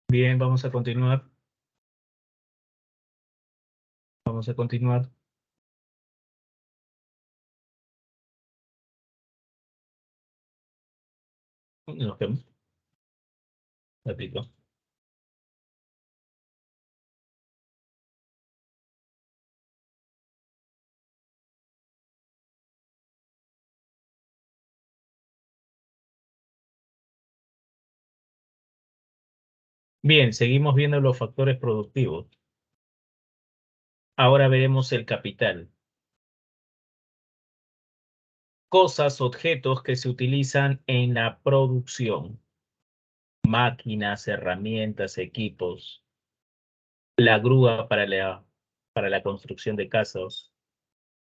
Bien, vamos a continuar. Vamos a continuar. Nos vemos. Repito. Bien, seguimos viendo los factores productivos. Ahora veremos el capital. Cosas, objetos que se utilizan en la producción. Máquinas, herramientas, equipos. La grúa para la construcción de casas.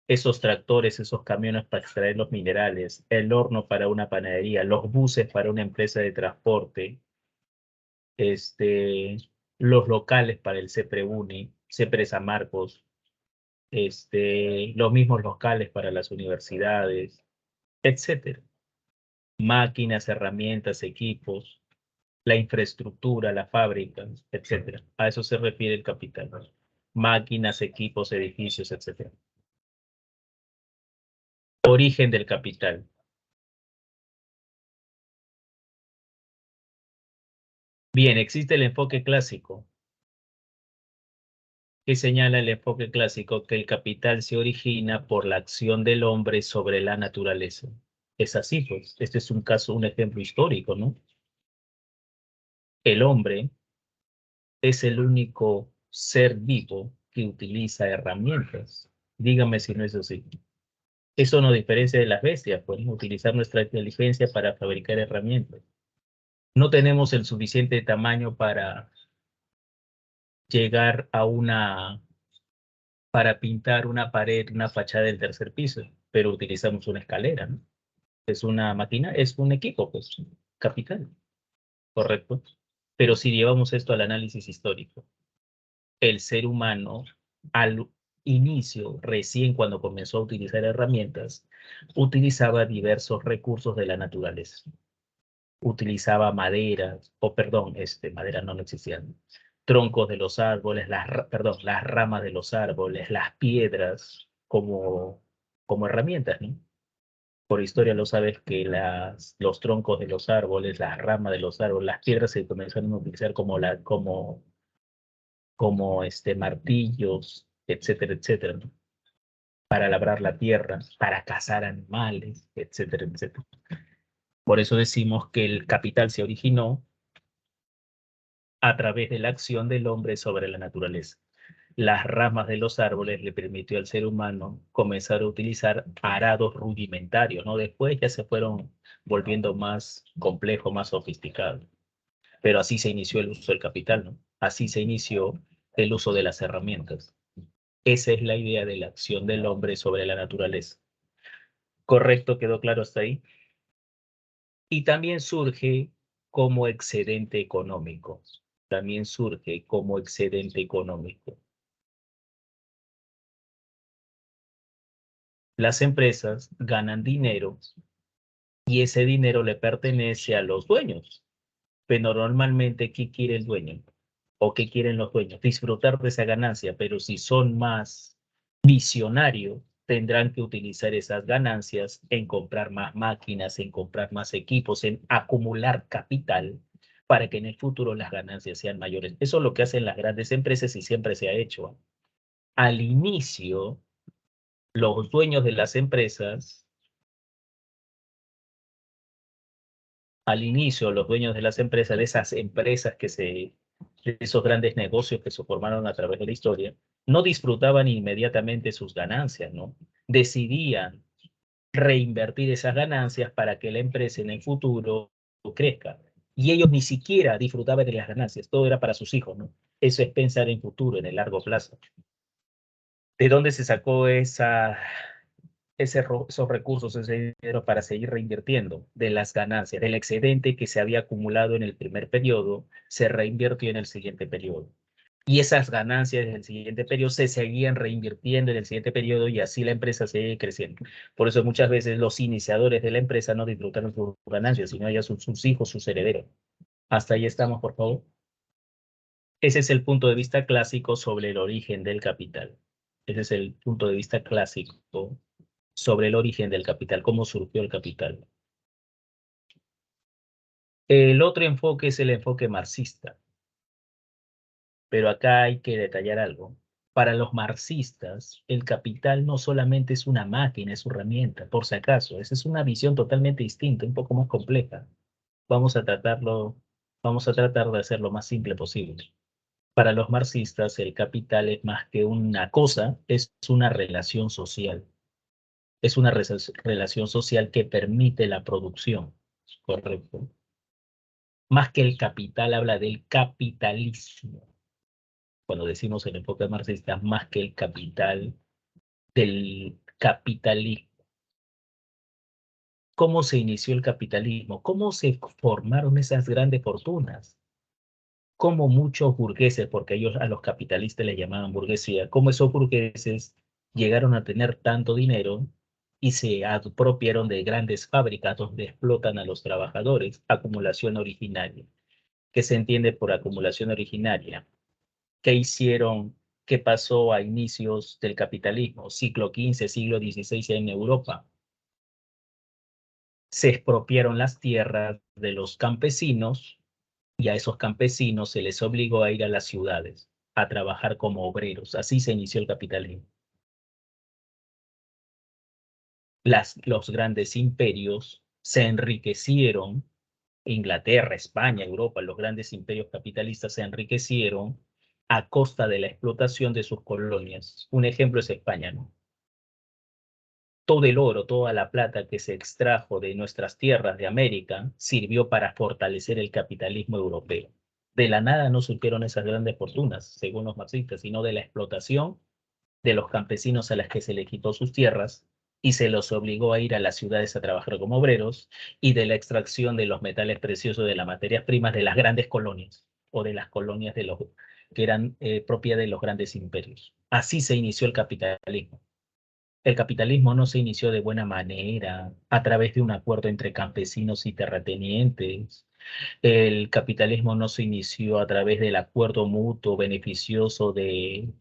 Esos tractores, esos camiones para extraer los minerales. El horno para una panadería. Los buses para una empresa de transporte. este, los locales para el CEPREUNI, CEPRE San Marcos, los mismos locales para las universidades, etcétera. Máquinas, herramientas, equipos, la infraestructura, las fábricas, etcétera. A eso se refiere el capital. Máquinas, equipos, edificios, etcétera. Origen del capital. Bien, existe el enfoque clásico, que señala el enfoque clásico que el capital se origina por la acción del hombre sobre la naturaleza. Es así, pues. Este es un caso, un ejemplo histórico, ¿no? El hombre es el único ser vivo que utiliza herramientas. Dígame si no es así. Eso nos diferencia de las bestias, podemos utilizar nuestra inteligencia para fabricar herramientas. No tenemos el suficiente tamaño para llegar a para pintar una pared, una fachada del tercer piso, pero utilizamos una escalera, ¿no? Es una máquina, es un equipo, pues, capital, correcto. Pero si llevamos esto al análisis histórico, el ser humano al inicio, recién cuando comenzó a utilizar herramientas, utilizaba diversos recursos de la naturaleza. Utilizaba madera, o perdón, madera no existían, troncos de los árboles, perdón, las ramas de los árboles, las piedras como herramientas, ¿no? Por historia lo sabes que los troncos de los árboles, las ramas de los árboles, las piedras se comenzaron a utilizar como martillos, etcétera, etcétera, ¿no? Para labrar la tierra, para cazar animales, etcétera, etcétera. Por eso decimos que el capital se originó a través de la acción del hombre sobre la naturaleza. Las ramas de los árboles le permitió al ser humano comenzar a utilizar arados rudimentarios, ¿no? Después ya se fueron volviendo más complejos, más sofisticados. Pero así se inició el uso del capital, ¿no? Así se inició el uso de las herramientas. Esa es la idea de la acción del hombre sobre la naturaleza. ¿Correcto? ¿Quedó claro hasta ahí? Y también surge como excedente económico. También surge como excedente económico. Las empresas ganan dinero y ese dinero le pertenece a los dueños. Pero normalmente, ¿qué quiere el dueño? ¿O qué quieren los dueños? Disfrutar de esa ganancia, pero si son más visionarios, tendrán que utilizar esas ganancias en comprar más máquinas, en comprar más equipos, en acumular capital para que en el futuro las ganancias sean mayores. Eso es lo que hacen las grandes empresas y siempre se ha hecho. Al inicio, los dueños de las empresas al inicio, los dueños de las empresas, de esas empresas de esos grandes negocios que se formaron a través de la historia, no disfrutaban inmediatamente sus ganancias, ¿no? Decidían reinvertir esas ganancias para que la empresa en el futuro crezca. Y ellos ni siquiera disfrutaban de las ganancias, todo era para sus hijos, ¿no? Eso es pensar en futuro, en el largo plazo. ¿De dónde se sacó esos recursos, ese dinero para seguir reinvirtiendo de las ganancias, del excedente que se había acumulado en el primer periodo, se reinvirtió en el siguiente periodo? Y esas ganancias del siguiente periodo se seguían reinvirtiendo en el siguiente periodo y así la empresa sigue creciendo. Por eso muchas veces los iniciadores de la empresa no disfrutaron sus ganancias, sino ya sus hijos, sus herederos. Hasta ahí estamos, por favor. Ese es el punto de vista clásico sobre el origen del capital. Ese es el punto de vista clásico sobre el origen del capital, cómo surgió el capital. El otro enfoque es el enfoque marxista, pero acá hay que detallar algo. Para los marxistas, el capital no solamente es una máquina, es una herramienta, por si acaso. Esa es una visión totalmente distinta, un poco más compleja. Vamos a tratarlo, vamos a tratar de hacer lo más simple posible. Para los marxistas, el capital es más que una cosa, es una relación social. Es una relación social que permite la producción. Correcto. Más que el capital, habla del capitalismo. Cuando decimos el enfoque marxista, más que el capital, del capitalismo. ¿Cómo se inició el capitalismo? ¿Cómo se formaron esas grandes fortunas? Cómo muchos burgueses, porque ellos a los capitalistas les llamaban burguesía, cómo esos burgueses llegaron a tener tanto dinero y se apropiaron de grandes fábricas donde explotan a los trabajadores, acumulación originaria. ¿Qué se entiende por acumulación originaria? ¿Qué hicieron? ¿Qué pasó a inicios del capitalismo? Siglo XV, siglo XVI en Europa. Se expropiaron las tierras de los campesinos y a esos campesinos se les obligó a ir a las ciudades a trabajar como obreros. Así se inició el capitalismo. Los grandes imperios se enriquecieron, Inglaterra, España, Europa, los grandes imperios capitalistas se enriquecieron a costa de la explotación de sus colonias. Un ejemplo es España, ¿no? Todo el oro, toda la plata que se extrajo de nuestras tierras de América sirvió para fortalecer el capitalismo europeo. De la nada no surgieron esas grandes fortunas, según los marxistas, sino de la explotación de los campesinos a las que se les quitó sus tierras y se los obligó a ir a las ciudades a trabajar como obreros, y de la extracción de los metales preciosos de las materias primas de las grandes colonias o de las colonias de los que eran propiedad de los grandes imperios. Así se inició el capitalismo. El capitalismo no se inició de buena manera, a través de un acuerdo entre campesinos y terratenientes. El capitalismo no se inició a través del acuerdo mutuo beneficioso de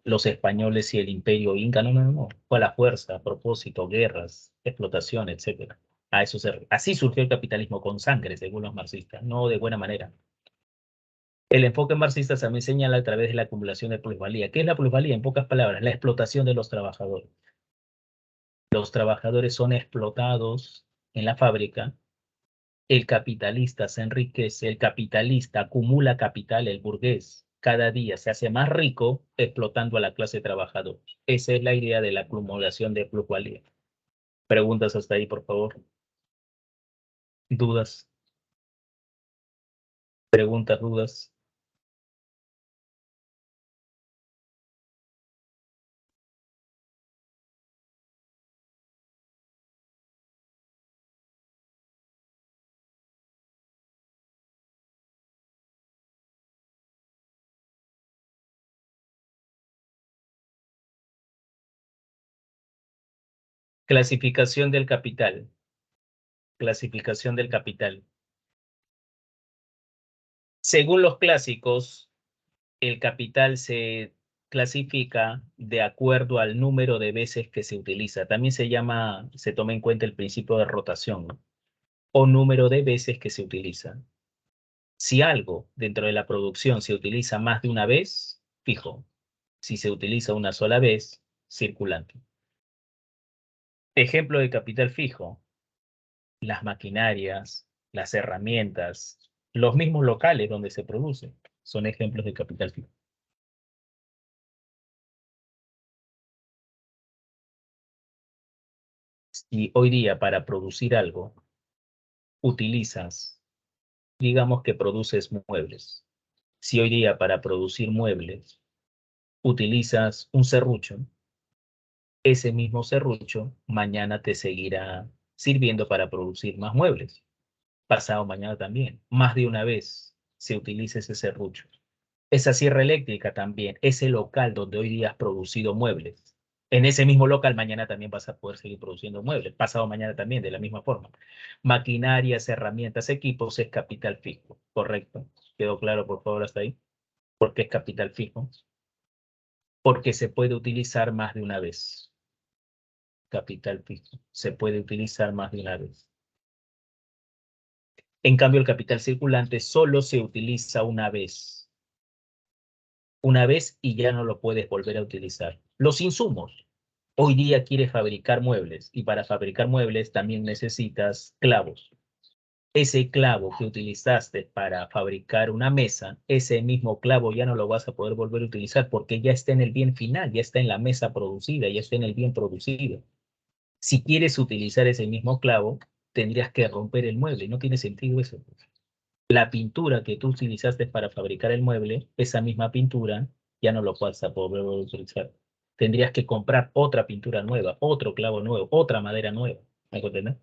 los españoles y el imperio inca. No, no, no. Fue a la fuerza, a propósito, guerras, explotación, etcétera. Así surgió el capitalismo con sangre, según los marxistas, no de buena manera. El enfoque marxista también señala a través de la acumulación de plusvalía. ¿Qué es la plusvalía? En pocas palabras, la explotación de los trabajadores. Los trabajadores son explotados en la fábrica, el capitalista se enriquece, el capitalista acumula capital, el burgués cada día se hace más rico explotando a la clase trabajadora. Esa es la idea de la acumulación de plusvalía. Preguntas hasta ahí, por favor. ¿Dudas? Preguntas, dudas. Clasificación del capital. Clasificación del capital. Según los clásicos, el capital se clasifica de acuerdo al número de veces que se utiliza. También se toma en cuenta el principio de rotación, ¿no? O número de veces que se utiliza. Si algo dentro de la producción se utiliza más de una vez, fijo. Si se utiliza una sola vez, circulante. Ejemplo de capital fijo: las maquinarias, las herramientas, los mismos locales donde se produce, son ejemplos de capital fijo. Si hoy día para producir algo utilizas, digamos que produces muebles. Si hoy día para producir muebles utilizas un serrucho, ese mismo serrucho mañana te seguirá sirviendo para producir más muebles. Pasado mañana también. Más de una vez se utiliza ese serrucho. Esa sierra eléctrica también, ese local donde hoy día has producido muebles. En ese mismo local mañana también vas a poder seguir produciendo muebles. Pasado mañana también, de la misma forma. Maquinarias, herramientas, equipos es capital fijo, correcto. ¿Quedó claro, por favor, hasta ahí? ¿Por qué es capital fijo? Porque se puede utilizar más de una vez. Capital fijo. Se puede utilizar más de una vez. En cambio, el capital circulante solo se utiliza una vez. Una vez y ya no lo puedes volver a utilizar. Los insumos. Hoy día quieres fabricar muebles y para fabricar muebles también necesitas clavos. Ese clavo que utilizaste para fabricar una mesa, ese mismo clavo ya no lo vas a poder volver a utilizar porque ya está en el bien final, ya está en la mesa producida, ya está en el bien producido. Si quieres utilizar ese mismo clavo, tendrías que romper el mueble. No tiene sentido eso. La pintura que tú utilizaste para fabricar el mueble, esa misma pintura ya no lo vas a poder utilizar. Tendrías que comprar otra pintura nueva, otro clavo nuevo, otra madera nueva. ¿Me entiendes?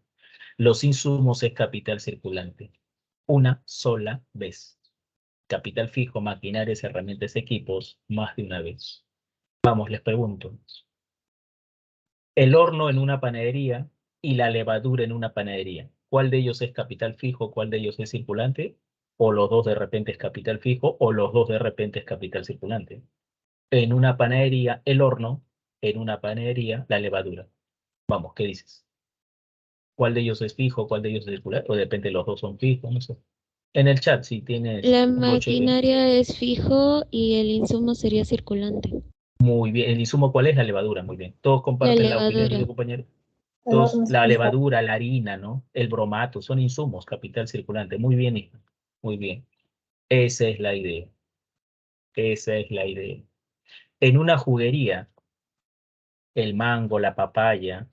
Los insumos es capital circulante. Una sola vez. Capital fijo, maquinarias, herramientas, equipos, más de una vez. Vamos, les pregunto. El horno en una panadería y la levadura en una panadería. ¿Cuál de ellos es capital fijo? ¿Cuál de ellos es circulante? ¿O los dos de repente es capital fijo? ¿O los dos de repente es capital circulante? En una panadería, el horno. En una panadería, la levadura. Vamos, ¿qué dices? ¿Cuál de ellos es fijo? ¿Cuál de ellos es circulante? O depende, los dos son fijos, no sé. En el chat, si tienes La un broche. maquinaria es fijo y el insumo sería circulante. Muy bien. ¿El insumo cuál es? La levadura. Muy bien. ¿Todos La comparten la opinión de levadura. su compañero? Todos, la levadura, la harina, ¿no? El bromato, son insumos, capital circulante. Muy bien, hija. Muy bien. Esa es la idea. Esa es la idea. En una juguería, el mango, la papaya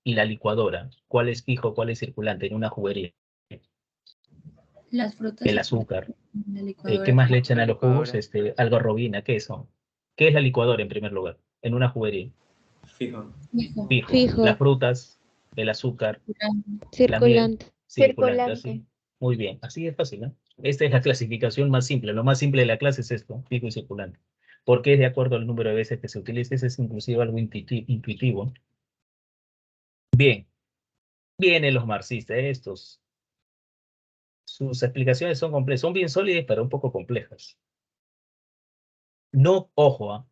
y la licuadora, ¿cuál es fijo, cuál es circulante en una juguería? Las frutas El y azúcar. la licuadora. ¿Qué más le echan La a los jugos? licuadora. Algarrobina, ¿qué es eso? ¿Qué es la licuadora en primer lugar? En una juguería. Fijo. Fijo. Fijo. Las Fijo. frutas, el azúcar, la miel, Circulante. circulante, así. Muy bien, así es fácil, ¿no? Esta es la clasificación más simple. Lo más simple de la clase es esto, fijo y circulante. Porque es de acuerdo al número de veces que se utilice, es inclusive algo intuitivo. Bien, vienen los marxistas, estos. Sus explicaciones son complejas, son bien sólidas, pero un poco complejas. No, ojo,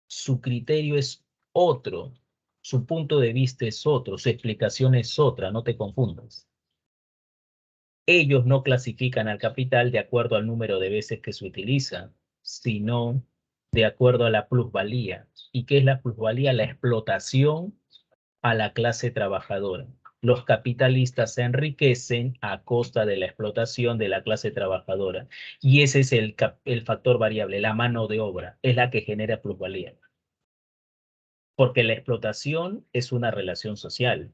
su criterio es otro, su punto de vista es otro, su explicación es otra, no te confundas. Ellos no clasifican al capital de acuerdo al número de veces que se utiliza, sino de acuerdo a la plusvalía. ¿Y qué es la plusvalía? La explotación a la clase trabajadora. Los capitalistas se enriquecen a costa de la explotación de la clase trabajadora. Y ese es el factor variable, la mano de obra, es la que genera plusvalía. Porque la explotación es una relación social.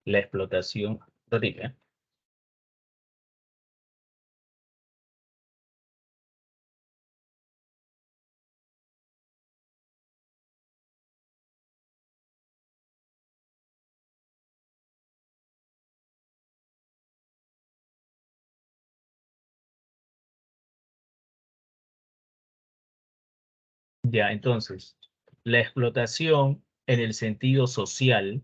La explotación, repite, ya, entonces, la explotación en el sentido social,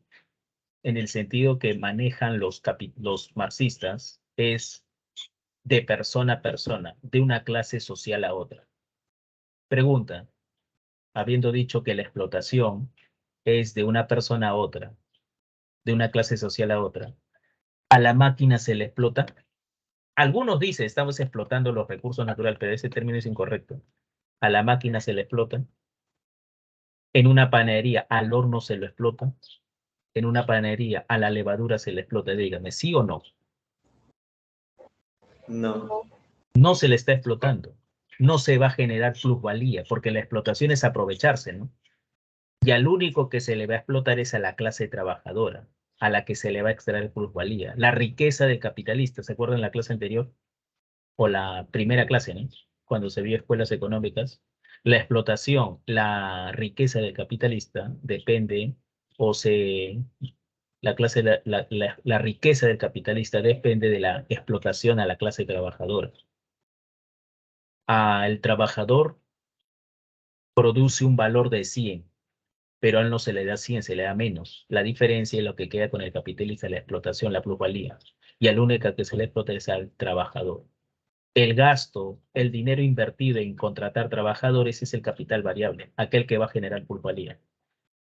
en el sentido que manejan los marxistas, es de persona a persona, de una clase social a otra. Pregunta, habiendo dicho que la explotación es de una persona a otra, de una clase social a otra, ¿a la máquina se le explota? Algunos dicen, estamos explotando los recursos naturales, pero ese término es incorrecto. ¿A la máquina se le explota? En una panadería, ¿al horno se lo explota? En una panadería, ¿a la levadura se le explota? Dígame, ¿sí o no? No. No se le está explotando. No se va a generar plusvalía, porque la explotación es aprovecharse, ¿no? Y al único que se le va a explotar es a la clase trabajadora, a la que se le va a extraer plusvalía. La riqueza del capitalista, ¿se acuerdan la clase anterior? O la primera clase, ¿no? Cuando se vio escuelas económicas. La explotación, la riqueza del capitalista depende o se la riqueza del capitalista depende de la explotación a la clase trabajadora. El trabajador produce un valor de 100, pero a él no se le da 100, se le da menos. La diferencia es lo que queda con el capitalista, la explotación, la plusvalía. Y al único que se le explota es al trabajador. El gasto, el dinero invertido en contratar trabajadores es el capital variable, aquel que va a generar plusvalía.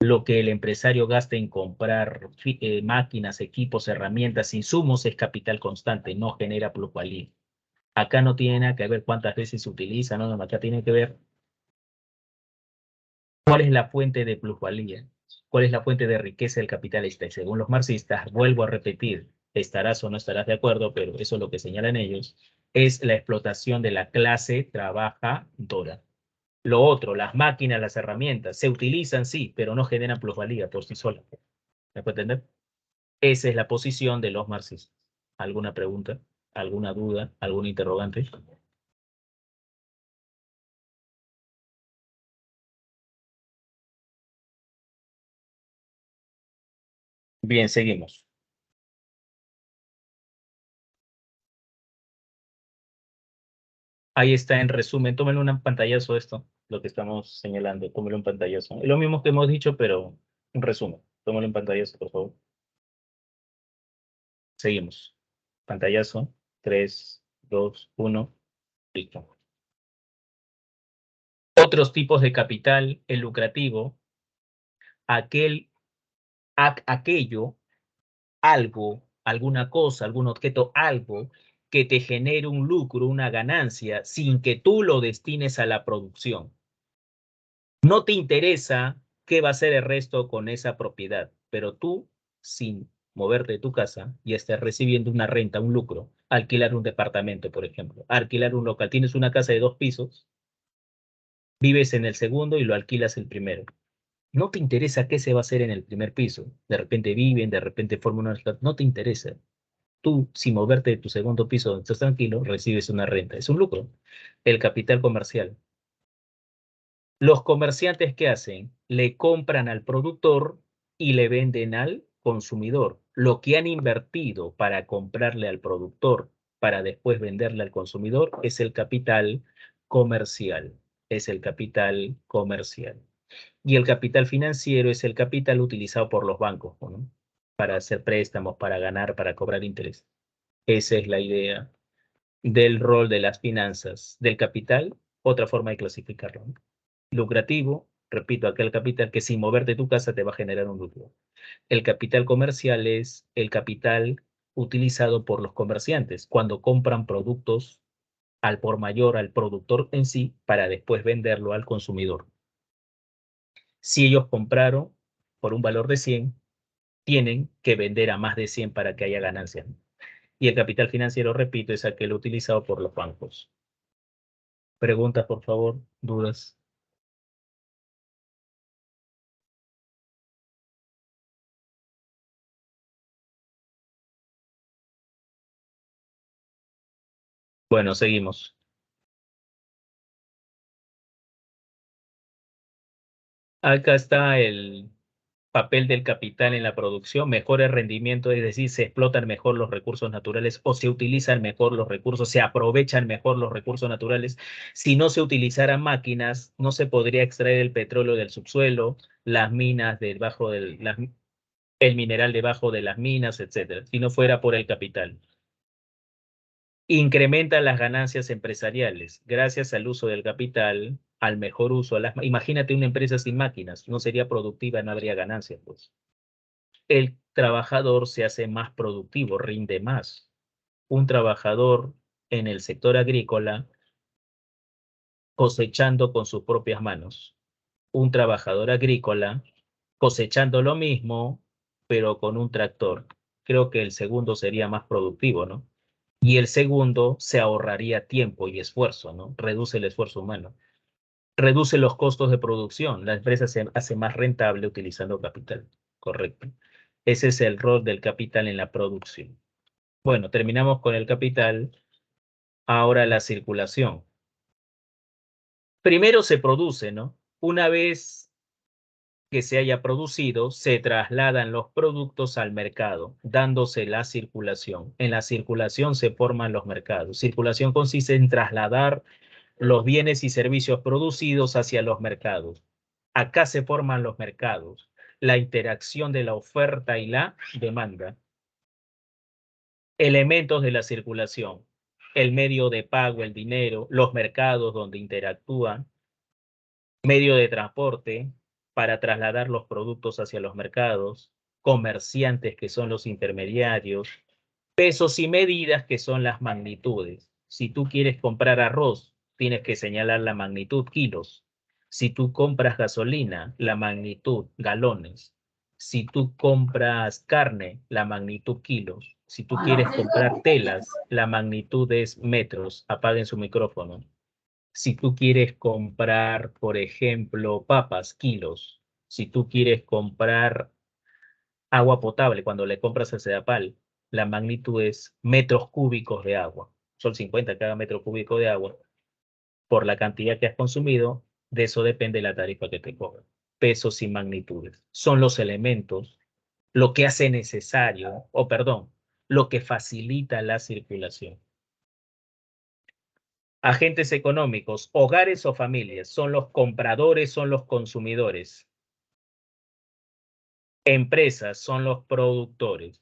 Lo que el empresario gasta en comprar máquinas, equipos, herramientas, insumos es capital constante, no genera plusvalía. Acá no tiene nada que ver cuántas veces se utiliza, no, acá tiene que ver cuál es la fuente de plusvalía, cuál es la fuente de riqueza del capitalista. Y según los marxistas, vuelvo a repetir, estarás o no estarás de acuerdo, pero eso es lo que señalan ellos, es la explotación de la clase trabajadora. Lo otro, las máquinas, las herramientas, se utilizan, sí, pero no generan plusvalía por sí solas. ¿Me puede entender? Esa es la posición de los marxistas. ¿Alguna pregunta? ¿Alguna duda? ¿Algún interrogante? Bien, seguimos. Ahí está en resumen. Tómenle un pantallazo esto, lo que estamos señalando. Tómenle un pantallazo. Es lo mismo que hemos dicho, pero un resumen. Tómenle un pantallazo, por favor. Seguimos. Pantallazo. 3, 2, 1. Listo. Otros tipos de capital, el lucrativo, aquello, algo, alguna cosa, algún objeto, algo que te genere un lucro, una ganancia, sin que tú lo destines a la producción. No te interesa qué va a hacer el resto con esa propiedad, pero tú, sin moverte de tu casa, ya estás recibiendo una renta, un lucro. Alquilar un departamento, por ejemplo, alquilar un local. Tienes una casa de 2 pisos, vives en el segundo y lo alquilas el primero. No te interesa qué se va a hacer en el primer piso. De repente viven, de repente forman una... No te interesa. Tú, sin moverte de tu segundo piso donde estás tranquilo, recibes una renta. Es un lucro. El capital comercial. Los comerciantes, ¿qué hacen? Le compran al productor y le venden al consumidor. Lo que han invertido para comprarle al productor para después venderle al consumidor es el capital comercial. Es el capital comercial. Y el capital financiero es el capital utilizado por los bancos, ¿no? Para hacer préstamos, para ganar, para cobrar interés. Esa es la idea del rol de las finanzas, del capital, otra forma de clasificarlo, ¿no? Lucrativo, repito, aquel capital que sin moverte de tu casa te va a generar un lucro. El capital comercial es el capital utilizado por los comerciantes cuando compran productos al por mayor al productor en sí para después venderlo al consumidor. Si ellos compraron por un valor de 100, tienen que vender a más de 100 para que haya ganancia. Y el capital financiero, repito, es aquel utilizado por los bancos. Preguntas, por favor, dudas. Bueno, seguimos. Acá está el papel del capital en la producción, mejores rendimientos, es decir, se explotan mejor los recursos naturales o se utilizan mejor los recursos, se aprovechan mejor los recursos naturales. Si no se utilizaran máquinas, no se podría extraer el petróleo del subsuelo, las minas debajo del, el mineral debajo de las minas, etcétera, si no fuera por el capital. Incrementa las ganancias empresariales gracias al uso del capital, al mejor uso. Imagínate una empresa sin máquinas, no sería productiva, no habría ganancias, pues. El trabajador se hace más productivo, rinde más. Un trabajador en el sector agrícola cosechando con sus propias manos. Un trabajador agrícola cosechando lo mismo, pero con un tractor. Creo que el segundo sería más productivo, ¿no? Y el segundo se ahorraría tiempo y esfuerzo, ¿no? Reduce el esfuerzo humano. Reduce los costos de producción. La empresa se hace más rentable utilizando capital. Correcto. Ese es el rol del capital en la producción. Bueno, terminamos con el capital. Ahora la circulación. Primero se produce, ¿no? Una vez que se haya producido, se trasladan los productos al mercado, dándose la circulación. En la circulación se forman los mercados. Circulación consiste en trasladar los bienes y servicios producidos hacia los mercados. Acá se forman los mercados, la interacción de la oferta y la demanda. Elementos de la circulación, el medio de pago, el dinero, los mercados donde interactúan, medio de transporte para trasladar los productos hacia los mercados, comerciantes que son los intermediarios, pesos y medidas que son las magnitudes. Si tú quieres comprar arroz, tienes que señalar la magnitud kilos. Si tú compras gasolina, la magnitud galones. Si tú compras carne, la magnitud kilos. Si tú quieres comprar telas, la magnitud es metros. Apaguen su micrófono. Si tú quieres comprar, por ejemplo, papas, kilos. Si tú quieres comprar agua potable, cuando le compras a Sedapal, la magnitud es metros cúbicos de agua. Son 50 cada metro cúbico de agua. Por la cantidad que has consumido, de eso depende la tarifa que te cobran. Pesos y magnitudes. Son los elementos, lo que hace necesario, o perdón, lo que facilita la circulación. Agentes económicos, hogares o familias, son los compradores, son los consumidores. Empresas son los productores.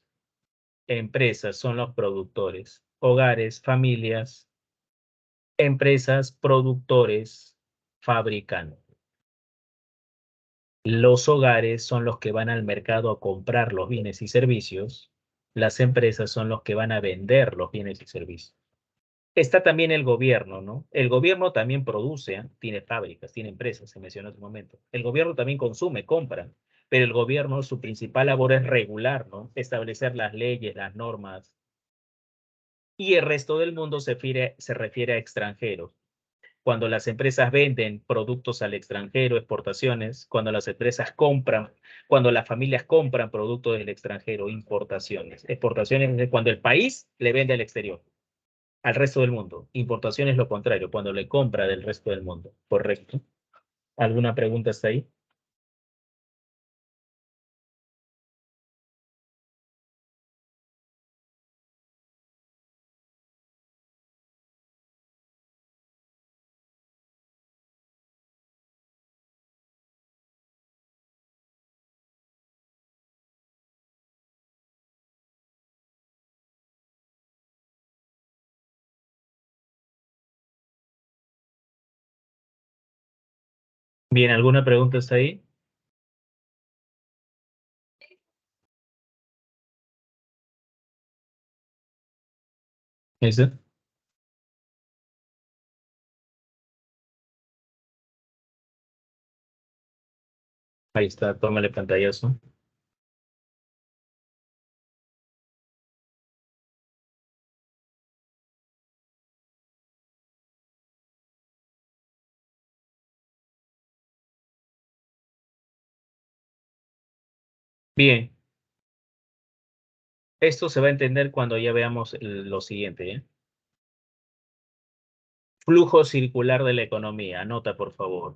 Empresas son los productores. Hogares, familias, empresas, productores, fabricantes. Los hogares son los que van al mercado a comprar los bienes y servicios. Las empresas son los que van a vender los bienes y servicios. Está también el gobierno, ¿no? El gobierno también produce, ¿eh? Tiene fábricas, tiene empresas, se mencionó en otro momento. El gobierno también consume, compra, pero el gobierno, su principal labor es regular, ¿no? Establecer las leyes, las normas. Y el resto del mundo se refiere a extranjeros. Cuando las empresas venden productos al extranjero, exportaciones, cuando las empresas compran, cuando las familias compran productos del extranjero, importaciones. Exportaciones es cuando el país le vende al exterior, al resto del mundo. Importación es lo contrario, cuando le compra del resto del mundo. ¿Correcto? ¿Alguna pregunta hasta ahí? Bien, ¿alguna pregunta hasta ahí? ¿Eso? Ahí está, tómale pantallazo. Bien, esto se va a entender cuando ya veamos lo siguiente, ¿eh? Flujo circular de la economía. Anota, por favor.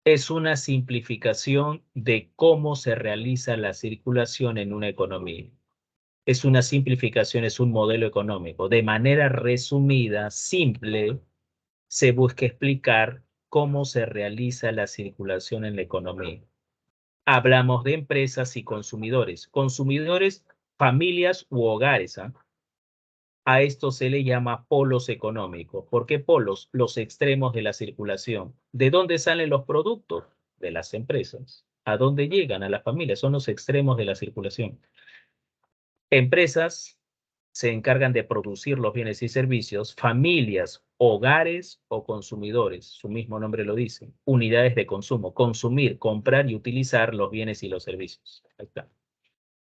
Es una simplificación de cómo se realiza la circulación en una economía. Es una simplificación, es un modelo económico. De manera resumida, simple, se busca explicar cómo se realiza la circulación en la economía. Hablamos de empresas y consumidores. Consumidores, familias u hogares, ¿ah? A esto se le llama polos económicos. ¿Por qué polos? Los extremos de la circulación. ¿De dónde salen los productos? De las empresas. ¿A dónde llegan? A las familias. Son los extremos de la circulación. Empresas se encargan de producir los bienes y servicios. Familias, hogares o consumidores. Su mismo nombre lo dice. Unidades de consumo. Consumir, comprar y utilizar los bienes y los servicios. Ahí está.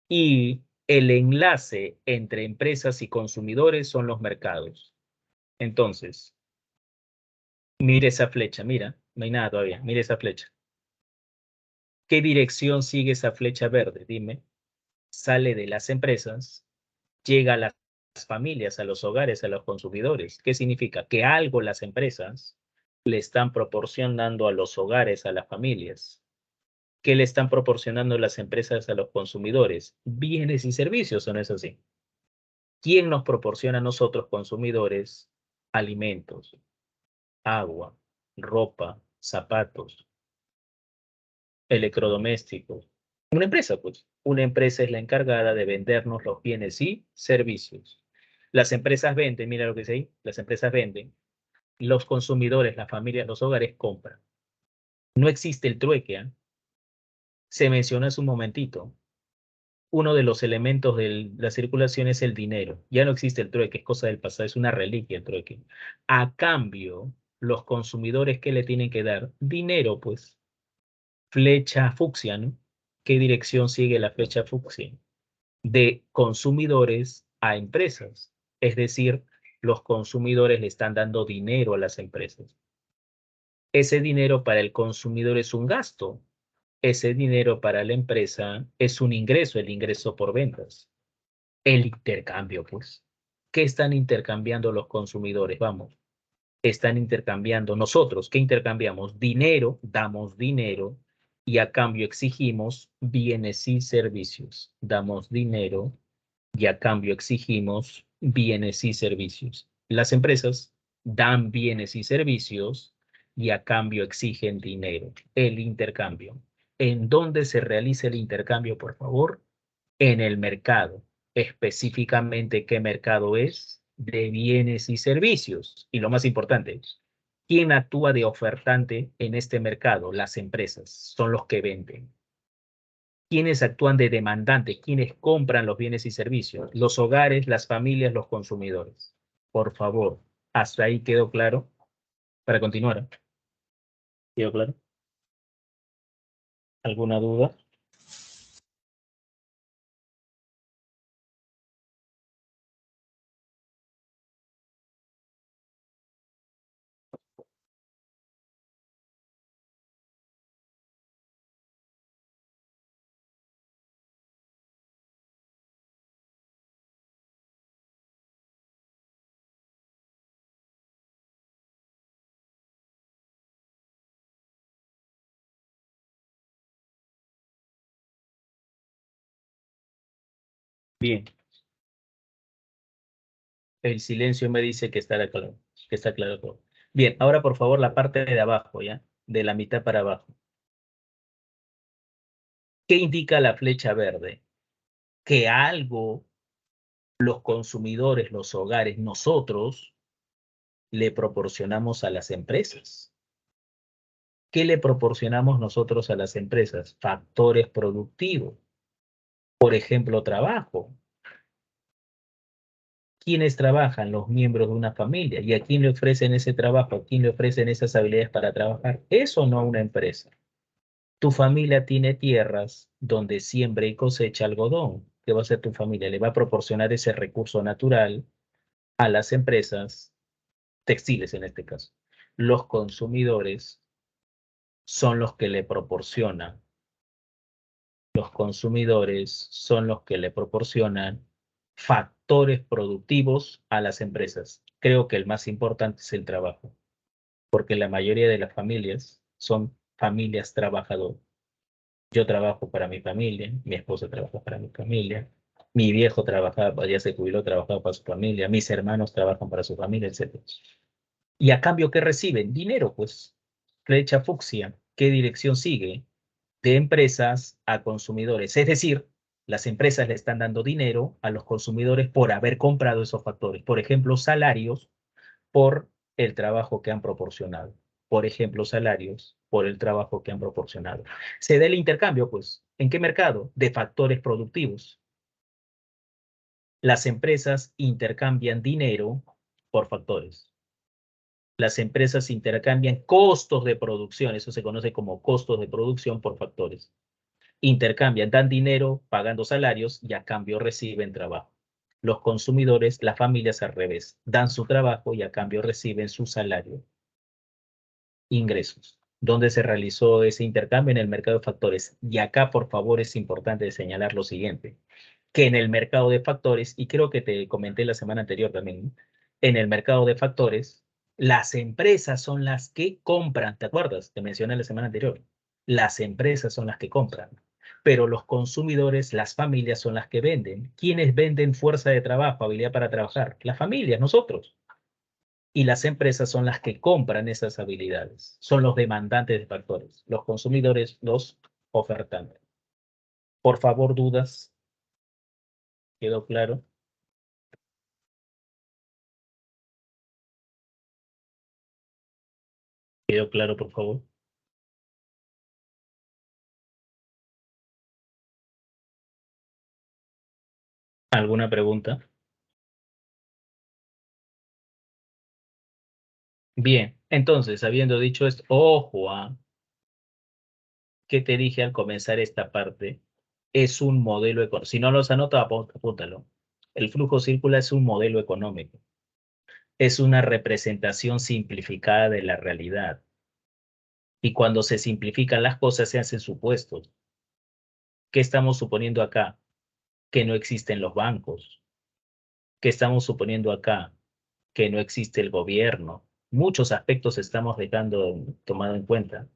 Y el enlace entre empresas y consumidores son los mercados. Entonces, mire esa flecha, mira, no hay nada todavía, mire esa flecha. ¿Qué dirección sigue esa flecha verde? Dime. Sale de las empresas, llega a las familias, a los hogares, a los consumidores. ¿Qué significa? Que algo las empresas le están proporcionando a los hogares, a las familias. ¿Qué le están proporcionando las empresas a los consumidores? Bienes y servicios, ¿o no es así? ¿Quién nos proporciona a nosotros, consumidores, alimentos, agua, ropa, zapatos? electrodomésticos. Una empresa, pues. Una empresa es la encargada de vendernos los bienes y servicios. Las empresas venden, mira lo que dice ahí, las empresas venden, los consumidores, las familias, los hogares compran. No existe el trueque, ¿eh? Se mencionó hace un momentito. Uno de los elementos de la circulación es el dinero. Ya no existe el trueque, es cosa del pasado, es una reliquia el trueque. A cambio, los consumidores, ¿qué le tienen que dar? Dinero, pues. Flecha fucsia, ¿no? ¿Qué dirección sigue la flecha fucsia? De consumidores a empresas. Es decir, los consumidores le están dando dinero a las empresas. Ese dinero para el consumidor es un gasto. Ese dinero para la empresa es un ingreso, el ingreso por ventas. El intercambio, pues. ¿Qué están intercambiando los consumidores? Vamos, están intercambiando nosotros. ¿Qué intercambiamos? Dinero, damos dinero y a cambio exigimos bienes y servicios. Damos dinero y a cambio exigimos bienes y servicios. Las empresas dan bienes y servicios y a cambio exigen dinero. El intercambio. ¿En dónde se realiza el intercambio, por favor? En el mercado. Específicamente, ¿qué mercado es? De bienes y servicios. Y lo más importante, ¿quién actúa de ofertante en este mercado? Las empresas. Son los que venden. ¿Quiénes actúan de demandante? ¿Quiénes compran los bienes y servicios? Los hogares, las familias, los consumidores. Por favor, hasta ahí quedó claro. Para continuar, ¿quedó claro? ¿Alguna duda? Bien, el silencio me dice que está claro, que está claro todo. Bien, ahora por favor la parte de abajo, ¿ya? De la mitad para abajo. ¿Qué indica la flecha verde? Que algo los consumidores, los hogares, nosotros le proporcionamos a las empresas. ¿Qué le proporcionamos nosotros a las empresas? Factores productivos. Por ejemplo, trabajo. ¿Quiénes trabajan? Los miembros de una familia. ¿Y a quién le ofrecen ese trabajo? ¿A quién le ofrecen esas habilidades para trabajar? Eso no una empresa. Tu familia tiene tierras donde siembra y cosecha algodón. ¿Qué va a hacer tu familia? Le va a proporcionar ese recurso natural a las empresas textiles en este caso. Los consumidores son los que le proporcionan. Los consumidores son los que le proporcionan factores productivos a las empresas. Creo que el más importante es el trabajo, porque la mayoría de las familias son familias trabajadoras. Yo trabajo para mi familia, mi esposa trabaja para mi familia, mi viejo trabajaba, ya se jubiló, trabajaba para su familia, mis hermanos trabajan para su familia, etc. Y a cambio, ¿qué reciben? Dinero, pues. Flecha fucsia. ¿Qué dirección sigue? De empresas a consumidores. Es decir, las empresas le están dando dinero a los consumidores por haber comprado esos factores. Por ejemplo, salarios por el trabajo que han proporcionado. Por ejemplo, salarios por el trabajo que han proporcionado. Se da el intercambio, pues. ¿En qué mercado? De factores productivos. Las empresas intercambian dinero por factores. Las empresas intercambian costos de producción, eso se conoce como costos de producción por factores. Intercambian, dan dinero pagando salarios y a cambio reciben trabajo. Los consumidores, las familias al revés, dan su trabajo y a cambio reciben su salario. Ingresos. ¿Dónde se realizó ese intercambio? En el mercado de factores. Y acá, por favor, es importante señalar lo siguiente, que en el mercado de factores, y creo que te comenté la semana anterior también, en el mercado de factores, las empresas son las que compran, ¿te acuerdas? Te mencioné la semana anterior. Las empresas son las que compran, pero los consumidores, las familias son las que venden. ¿Quiénes venden fuerza de trabajo, habilidad para trabajar? Las familias, nosotros. Y las empresas son las que compran esas habilidades, son los demandantes de factores. Los consumidores, los ofertante. Por favor, dudas. ¿Quedó claro? ¿Quedó claro, por favor? ¿Alguna pregunta? Bien, entonces, habiendo dicho esto, ojo, ¿qué te dije al comenzar esta parte? Es un modelo económico. Si no los anota, apúntalo. El flujo circular es un modelo económico. Es una representación simplificada de la realidad. Y cuando se simplifican las cosas, se hacen supuestos. ¿Qué estamos suponiendo acá? Que no existen los bancos. ¿Qué estamos suponiendo acá? Que no existe el gobierno. Muchos aspectos estamos dejando tomado en cuenta.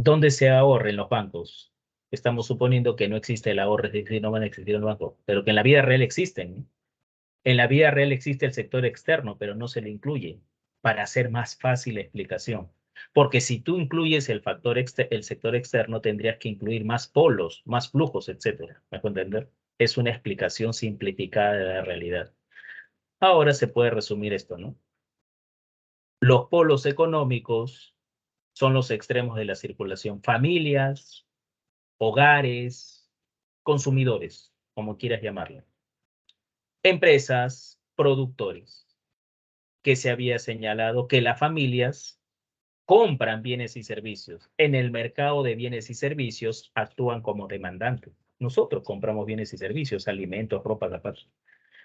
¿Dónde se ahorra en los bancos? Estamos suponiendo que no existe el ahorro, es decir, no van a existir en los bancos, pero que en la vida real existen. En la vida real existe el sector externo, pero no se le incluye para hacer más fácil la explicación. Porque si tú incluyes el sector externo, tendrías que incluir más polos, más flujos, etcétera. ¿Me puedo entender? Es una explicación simplificada de la realidad. Ahora se puede resumir esto, ¿no? Los polos económicos son los extremos de la circulación. Familias, hogares, consumidores, como quieras llamarlo. Empresas, productores, que se había señalado que las familias compran bienes y servicios. En el mercado de bienes y servicios actúan como demandantes. Nosotros compramos bienes y servicios, alimentos, ropa, zapatos.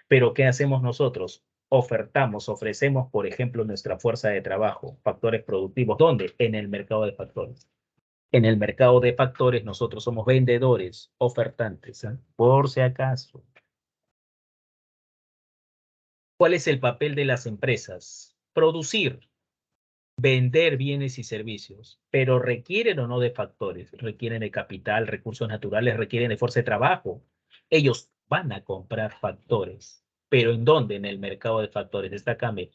Pero ¿qué hacemos nosotros? Ofertamos, ofrecemos, por ejemplo, nuestra fuerza de trabajo, factores productivos. ¿Dónde? En el mercado de factores. En el mercado de factores nosotros somos vendedores, ofertantes, ¿eh? Por si acaso. ¿Cuál es el papel de las empresas? Producir, vender bienes y servicios, pero requieren o no de factores, requieren de capital, recursos naturales, requieren de fuerza de trabajo. Ellos van a comprar factores, pero ¿en dónde? En el mercado de factores. Destácame.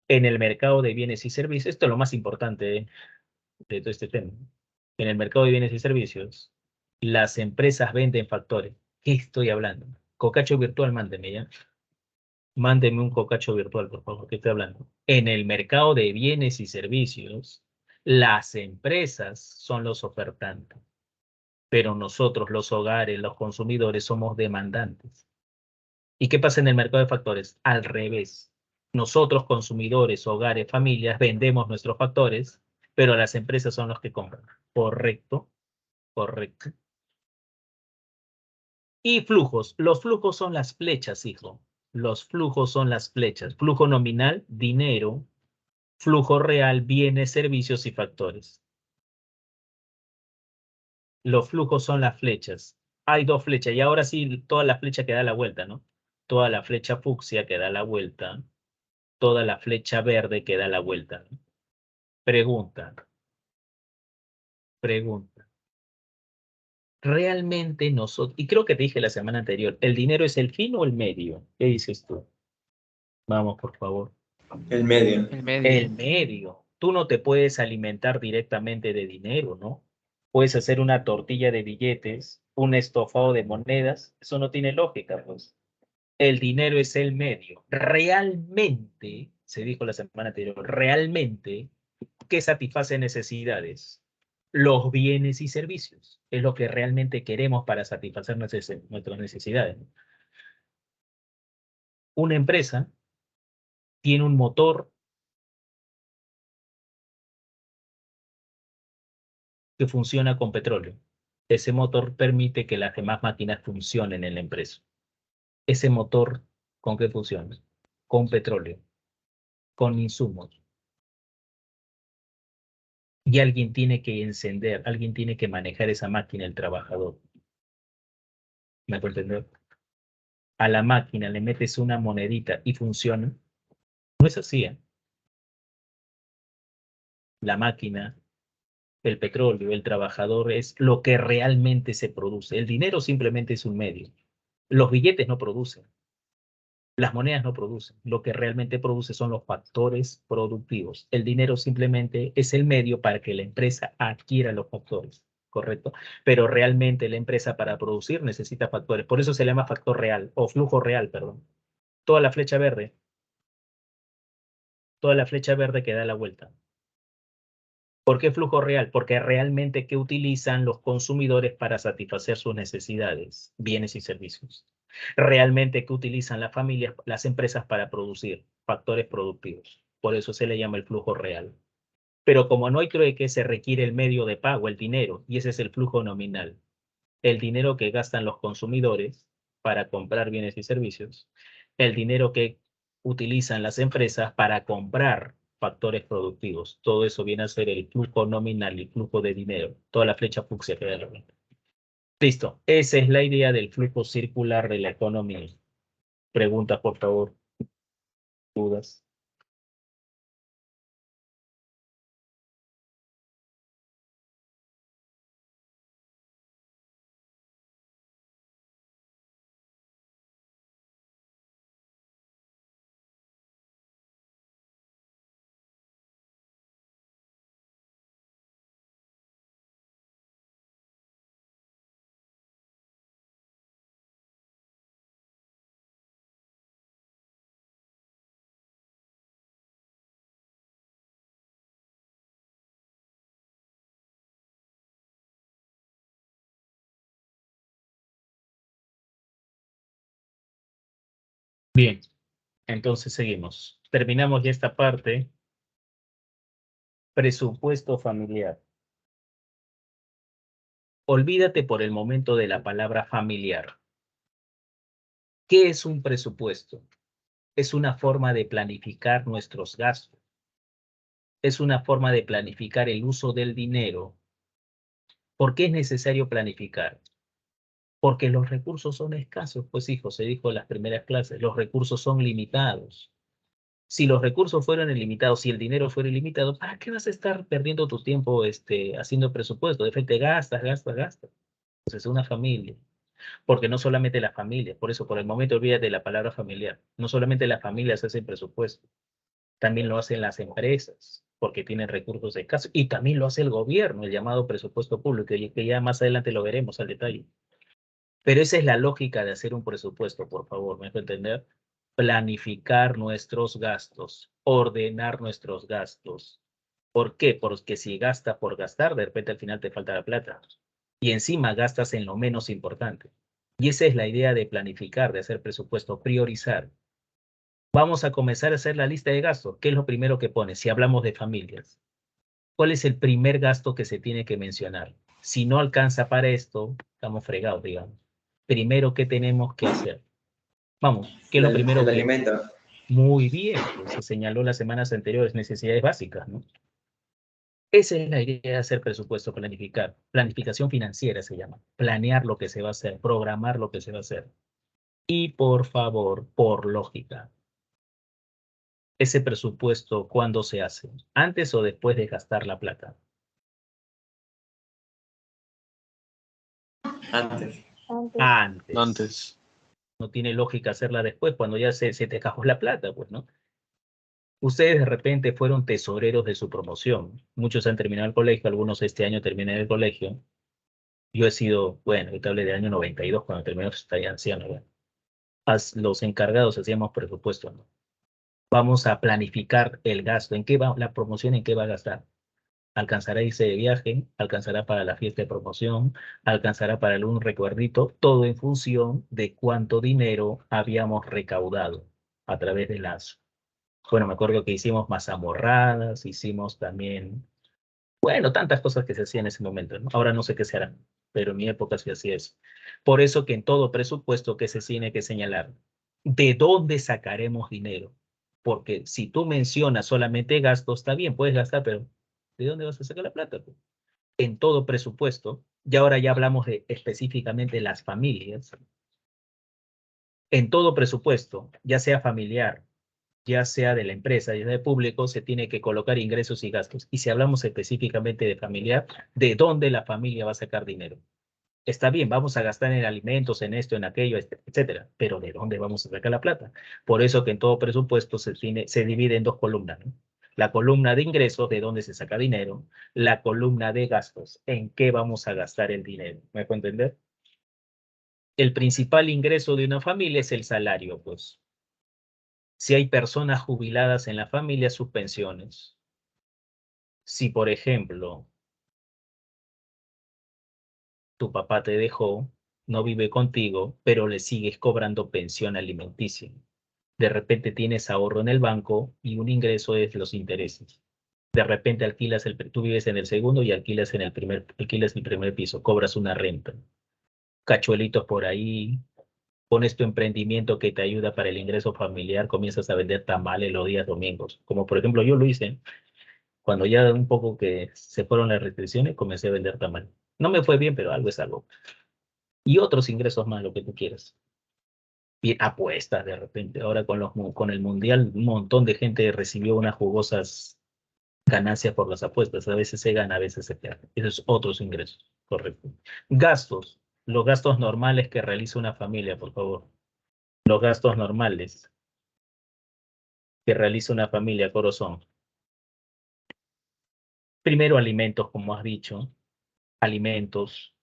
En el mercado de bienes y servicios, esto es lo más importante de todo este tema. En el mercado de bienes y servicios, las empresas venden factores. ¿Qué estoy hablando? Cocacho virtual, mándeme ya. Mándeme un cocacho virtual, por favor, ¿qué estoy hablando? En el mercado de bienes y servicios, las empresas son los ofertantes, pero nosotros, los hogares, los consumidores, somos demandantes. ¿Y qué pasa en el mercado de factores? Al revés. Nosotros, consumidores, hogares, familias, vendemos nuestros factores, pero las empresas son los que compran. ¿Correcto? Correcto. Y flujos. Los flujos son las flechas, hijo. Los flujos son las flechas. Flujo nominal, dinero. Flujo real, bienes, servicios y factores. Los flujos son las flechas. Hay dos flechas y ahora sí, toda la flecha que da la vuelta, ¿no? Toda la flecha fucsia que da la vuelta. Toda la flecha verde que da la vuelta, ¿no? Pregunta, pregunta. Realmente nosotros, y creo que te dije la semana anterior, ¿el dinero es el fin o el medio? ¿Qué dices tú? Vamos, por favor. El medio. El medio. El medio. Tú no te puedes alimentar directamente de dinero, ¿no? Puedes hacer una tortilla de billetes, un estofado de monedas. Eso no tiene lógica, pues. El dinero es el medio. Realmente, se dijo la semana anterior, realmente, ¿qué satisface necesidades? Los bienes y servicios. Es lo que realmente queremos para satisfacer nuestras necesidades. Una empresa tiene un motor que funciona con petróleo. Ese motor permite que las demás máquinas funcionen en la empresa. Ese motor, ¿con qué funciona? Con petróleo, con insumos. Y alguien tiene que encender, alguien tiene que manejar esa máquina, el trabajador. ¿Me puedo entender? A la máquina le metes una monedita y funciona. No es así, ¿eh? La máquina, el petróleo, el trabajador es lo que realmente se produce. El dinero simplemente es un medio. Los billetes no producen. Las monedas no producen. Lo que realmente produce son los factores productivos. El dinero simplemente es el medio para que la empresa adquiera los factores, ¿correcto? Pero realmente la empresa para producir necesita factores. Por eso se le llama factor real o flujo real, perdón. Toda la flecha verde, que da la vuelta. ¿Por qué flujo real? Porque realmente ¿qué utilizan los consumidores para satisfacer sus necesidades, bienes y servicios? Realmente ¿qué utilizan las familias, las empresas para producir? Factores productivos. Por eso se le llama el flujo real. Pero como no hay trueque, se requiere el medio de pago, el dinero, y ese es el flujo nominal. El dinero que gastan los consumidores para comprar bienes y servicios, el dinero que utilizan las empresas para comprar factores productivos. Todo eso viene a ser el flujo nominal y flujo de dinero. Toda la flecha fucsia que da la vuelta. Listo. Esa es la idea del flujo circular de la economía. Preguntas, por favor. Dudas. Bien. Entonces seguimos. Terminamos ya esta parte. Presupuesto familiar. Olvídate por el momento de la palabra familiar. ¿Qué es un presupuesto? Es una forma de planificar nuestros gastos. Es una forma de planificar el uso del dinero. ¿Por qué es necesario planificar? Porque los recursos son escasos, pues hijo, se dijo en las primeras clases, los recursos son limitados. Si los recursos fueran ilimitados, si el dinero fuera ilimitado, ¿para qué vas a estar perdiendo tu tiempo haciendo presupuesto? De frente gastas, gastas, gastas. Entonces, una familia. Porque no solamente la familia, por eso por el momento olvídate de la palabra familiar. No solamente las familias hacen presupuesto, también lo hacen las empresas, porque tienen recursos escasos, y también lo hace el gobierno, el llamado presupuesto público, y que ya más adelante lo veremos al detalle. Pero esa es la lógica de hacer un presupuesto, por favor, ¿me dejo entender? Planificar nuestros gastos, ordenar nuestros gastos. ¿Por qué? Porque si gastas por gastar, de repente al final te falta la plata. Y encima gastas en lo menos importante. Y esa es la idea de planificar, de hacer presupuesto, priorizar. Vamos a comenzar a hacer la lista de gastos. ¿Qué es lo primero que pones? Si hablamos de familias, ¿cuál es el primer gasto que se tiene que mencionar? Si no alcanza para esto, estamos fregados, digamos. Primero, ¿qué tenemos que hacer? Vamos, ¿qué es lo primero El que... alimento. Muy bien, pues se señaló las semanas anteriores, necesidades básicas, ¿no? Esa es la idea de hacer presupuesto, planificar. Planificación financiera se llama. Planear lo que se va a hacer, programar lo que se va a hacer. Y por favor, por lógica, ese presupuesto, ¿cuándo se hace? ¿Antes o después de gastar la plata? Antes. Antes. Antes. No tiene lógica hacerla después, cuando ya se te acabó la plata, pues, ¿no? Ustedes de repente fueron tesoreros de su promoción. Muchos han terminado el colegio, algunos este año terminan el colegio. Yo he sido, bueno, yo te hablé del año 92, cuando terminé, estaría anciano, ¿verdad? Los encargados hacíamos presupuesto, ¿no? Vamos a planificar el gasto. ¿En qué va la promoción? ¿En qué va a gastar? ¿Alcanzará irse de viaje? ¿Alcanzará para la fiesta de promoción? ¿Alcanzará para algún recuerdito? Todo en función de cuánto dinero habíamos recaudado a través de las... Bueno, me acuerdo que hicimos mazamorradas, hicimos también, bueno, tantas cosas que se hacían en ese momento, ¿no? Ahora no sé qué se harán, pero en mi época se hacía eso. Por eso que en todo presupuesto que se tiene que señalar, ¿de dónde sacaremos dinero? Porque si tú mencionas solamente gastos, está bien, puedes gastar, pero ¿de dónde vas a sacar la plata? En todo presupuesto, y ahora ya hablamos de específicamente las familias, en todo presupuesto, ya sea familiar, ya sea de la empresa, ya sea de público, se tiene que colocar ingresos y gastos. Y si hablamos específicamente de familiar, ¿de dónde la familia va a sacar dinero? Está bien, vamos a gastar en alimentos, en esto, en aquello, etcétera, pero ¿de dónde vamos a sacar la plata? Por eso que en todo presupuesto se divide en dos columnas, ¿no? La columna de ingresos, de dónde se saca dinero, la columna de gastos, en qué vamos a gastar el dinero. ¿Me puedo entender? El principal ingreso de una familia es el salario, pues. Si hay personas jubiladas en la familia, sus pensiones. Si, por ejemplo, tu papá te dejó, no vive contigo, pero le sigues cobrando pensión alimenticia. De repente tienes ahorro en el banco y un ingreso es los intereses. De repente tú vives en el segundo y alquilas el primer piso, cobras una renta. Cachuelitos por ahí, pones tu emprendimiento que te ayuda para el ingreso familiar, comienzas a vender tamales los días domingos. Como por ejemplo yo lo hice, cuando ya un poco que se fueron las restricciones, comencé a vender tamales. No me fue bien, pero algo es algo. Y otros ingresos más, lo que tú quieras. Y apuestas de repente. Ahora con el Mundial, un montón de gente recibió unas jugosas ganancias por las apuestas. A veces se gana, a veces se pierde. Esos otros ingresos, correcto. Gastos. Los gastos normales que realiza una familia, por favor. Los gastos normales que realiza una familia, corazón. Primero, alimentos, como has dicho. Alimentos,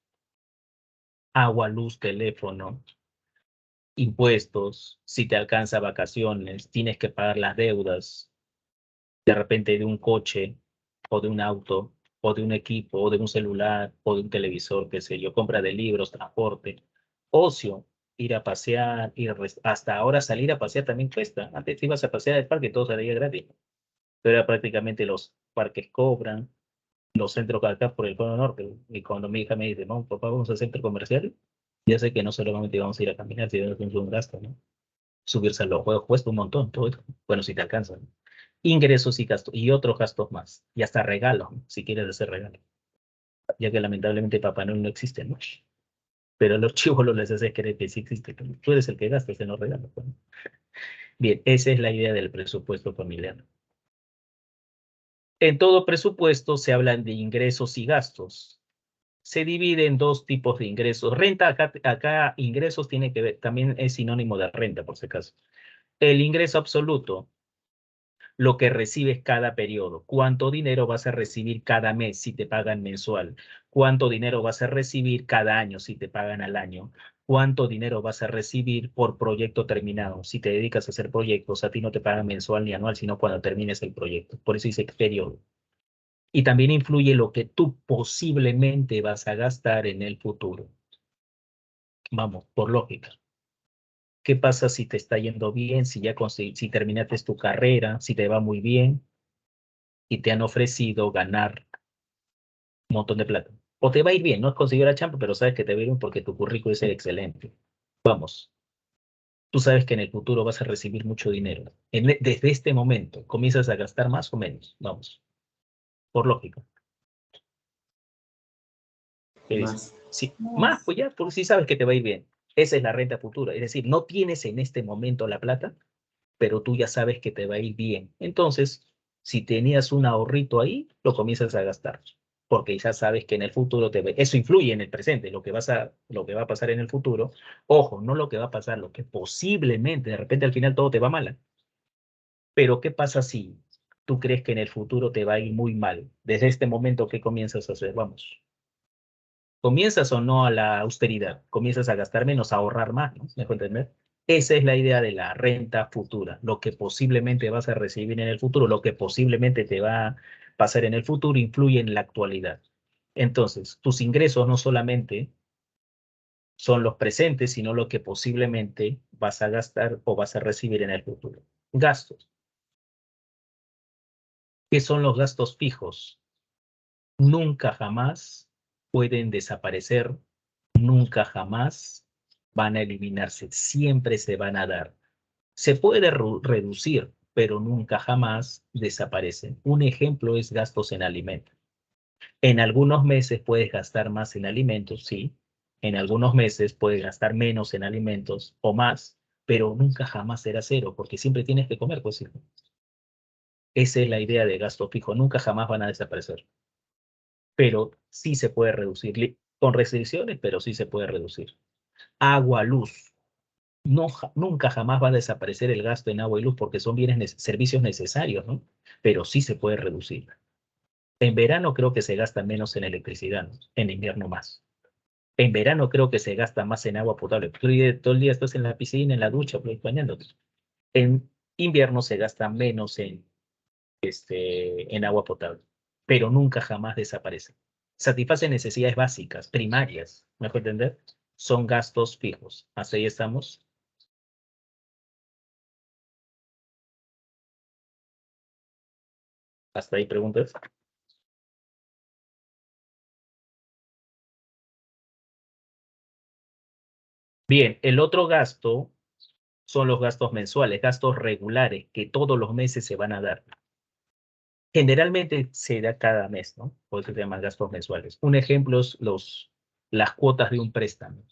agua, luz, teléfono, impuestos. Si te alcanza vacaciones, tienes que pagar las deudas, de repente de un coche o de un auto o de un equipo o de un celular o de un televisor, qué sé yo, compra de libros, transporte, ocio, ir a pasear, hasta ahora salir a pasear también cuesta. Antes ibas a pasear al parque, todo salía gratis, pero ahora prácticamente los parques cobran, los centros acá por el cono norte, y cuando mi hija me dice, no, papá, vamos al centro comercial, ya sé que no solamente vamos a ir a caminar, sino que es un gasto, ¿no? Subirse a los juegos cuesta un montón, todo eso. Bueno, si te alcanza, ¿no? Ingresos y gastos, y otros gastos más, y hasta regalos, ¿no? Si quieres hacer regalos, ya que lamentablemente Papá Noel no existe, ¿no? Pero a los chivolos les haces creer que sí existe, ¿no? Tú eres el que gastas en los regalos, ¿no? Bien, esa es la idea del presupuesto familiar. En todo presupuesto se hablan de ingresos y gastos. Se divide en dos tipos de ingresos. Renta, acá ingresos tiene que ver, también es sinónimo de renta, por si acaso. El ingreso absoluto, lo que recibes cada periodo, cuánto dinero vas a recibir cada mes si te pagan mensual, cuánto dinero vas a recibir cada año si te pagan al año, cuánto dinero vas a recibir por proyecto terminado. Si te dedicas a hacer proyectos, a ti no te pagan mensual ni anual, sino cuando termines el proyecto. Por eso dice periodo. Y también influye lo que tú posiblemente vas a gastar en el futuro. Vamos, por lógica. ¿Qué pasa si te está yendo bien, si terminaste tu carrera, si te va muy bien y te han ofrecido ganar un montón de plata? O te va a ir bien, no has conseguido la chamba, pero sabes que te va a ir bien porque tu currículum es excelente. Vamos, tú sabes que en el futuro vas a recibir mucho dinero. Desde este momento, comienzas a gastar más o menos. Vamos, por lógica. ¿Qué dices? Más. Sí, más, pues ya, porque sí sabes que te va a ir bien. Esa es la renta futura. Es decir, no tienes en este momento la plata, pero tú ya sabes que te va a ir bien. Entonces, si tenías un ahorrito ahí, lo comienzas a gastar, porque ya sabes que en el futuro eso influye en el presente, lo que va a pasar en el futuro. Ojo, no lo que va a pasar, lo que posiblemente, de repente al final todo te va mal. Pero ¿qué pasa si tú crees que en el futuro te va a ir muy mal? Desde este momento, ¿qué comienzas a hacer? Vamos. ¿Comienzas o no a la austeridad? Comienzas a gastar menos, a ahorrar más, ¿no? ¿Me dejo entender? Esa es la idea de la renta futura, lo que posiblemente vas a recibir en el futuro, lo que posiblemente te va a pasar en el futuro, influye en la actualidad. Entonces, tus ingresos no solamente son los presentes, sino lo que posiblemente vas a gastar o vas a recibir en el futuro. Gastos. ¿Qué son los gastos fijos? Nunca jamás pueden desaparecer, nunca jamás van a eliminarse, siempre se van a dar. Se puede reducir, pero nunca jamás desaparecen. Un ejemplo es gastos en alimentos. En algunos meses puedes gastar más en alimentos, sí. En algunos meses puedes gastar menos en alimentos o más, pero nunca jamás será cero, porque siempre tienes que comer, pues hijo. Esa es la idea de gasto fijo, nunca jamás van a desaparecer, pero sí se puede reducir. con restricciones, pero sí se puede reducir. Agua, luz. No, nunca jamás va a desaparecer el gasto en agua y luz porque son bienes, servicios necesarios, ¿no? Pero sí se puede reducir. En verano creo que se gasta menos en electricidad, ¿no? En invierno más. En verano creo que se gasta más en agua potable. Todo el día estás en la piscina, en la ducha, pues, bañándote. En invierno se gasta menos en agua potable, pero nunca jamás desaparece. Satisface necesidades básicas, primarias, ¿me puede entender? Son gastos fijos. ¿Hasta ahí estamos? ¿Hasta ahí preguntas? Bien, el otro gasto son los gastos mensuales, gastos regulares que todos los meses se van a dar. Generalmente se da cada mes, ¿no? Por eso se llaman gastos mensuales. Un ejemplo es las cuotas de un préstamo.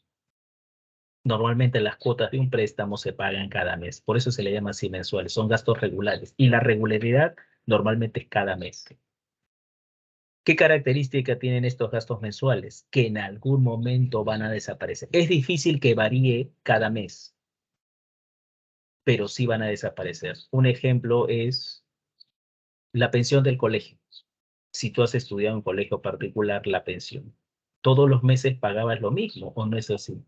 Normalmente las cuotas de un préstamo se pagan cada mes, por eso se le llama así mensuales, son gastos regulares y la regularidad normalmente es cada mes. ¿Qué característica tienen estos gastos mensuales? Que en algún momento van a desaparecer. Es difícil que varíe cada mes, pero sí van a desaparecer. Un ejemplo es la pensión del colegio. Si tú has estudiado en un colegio particular, la pensión. Todos los meses pagabas lo mismo, ¿o no es así?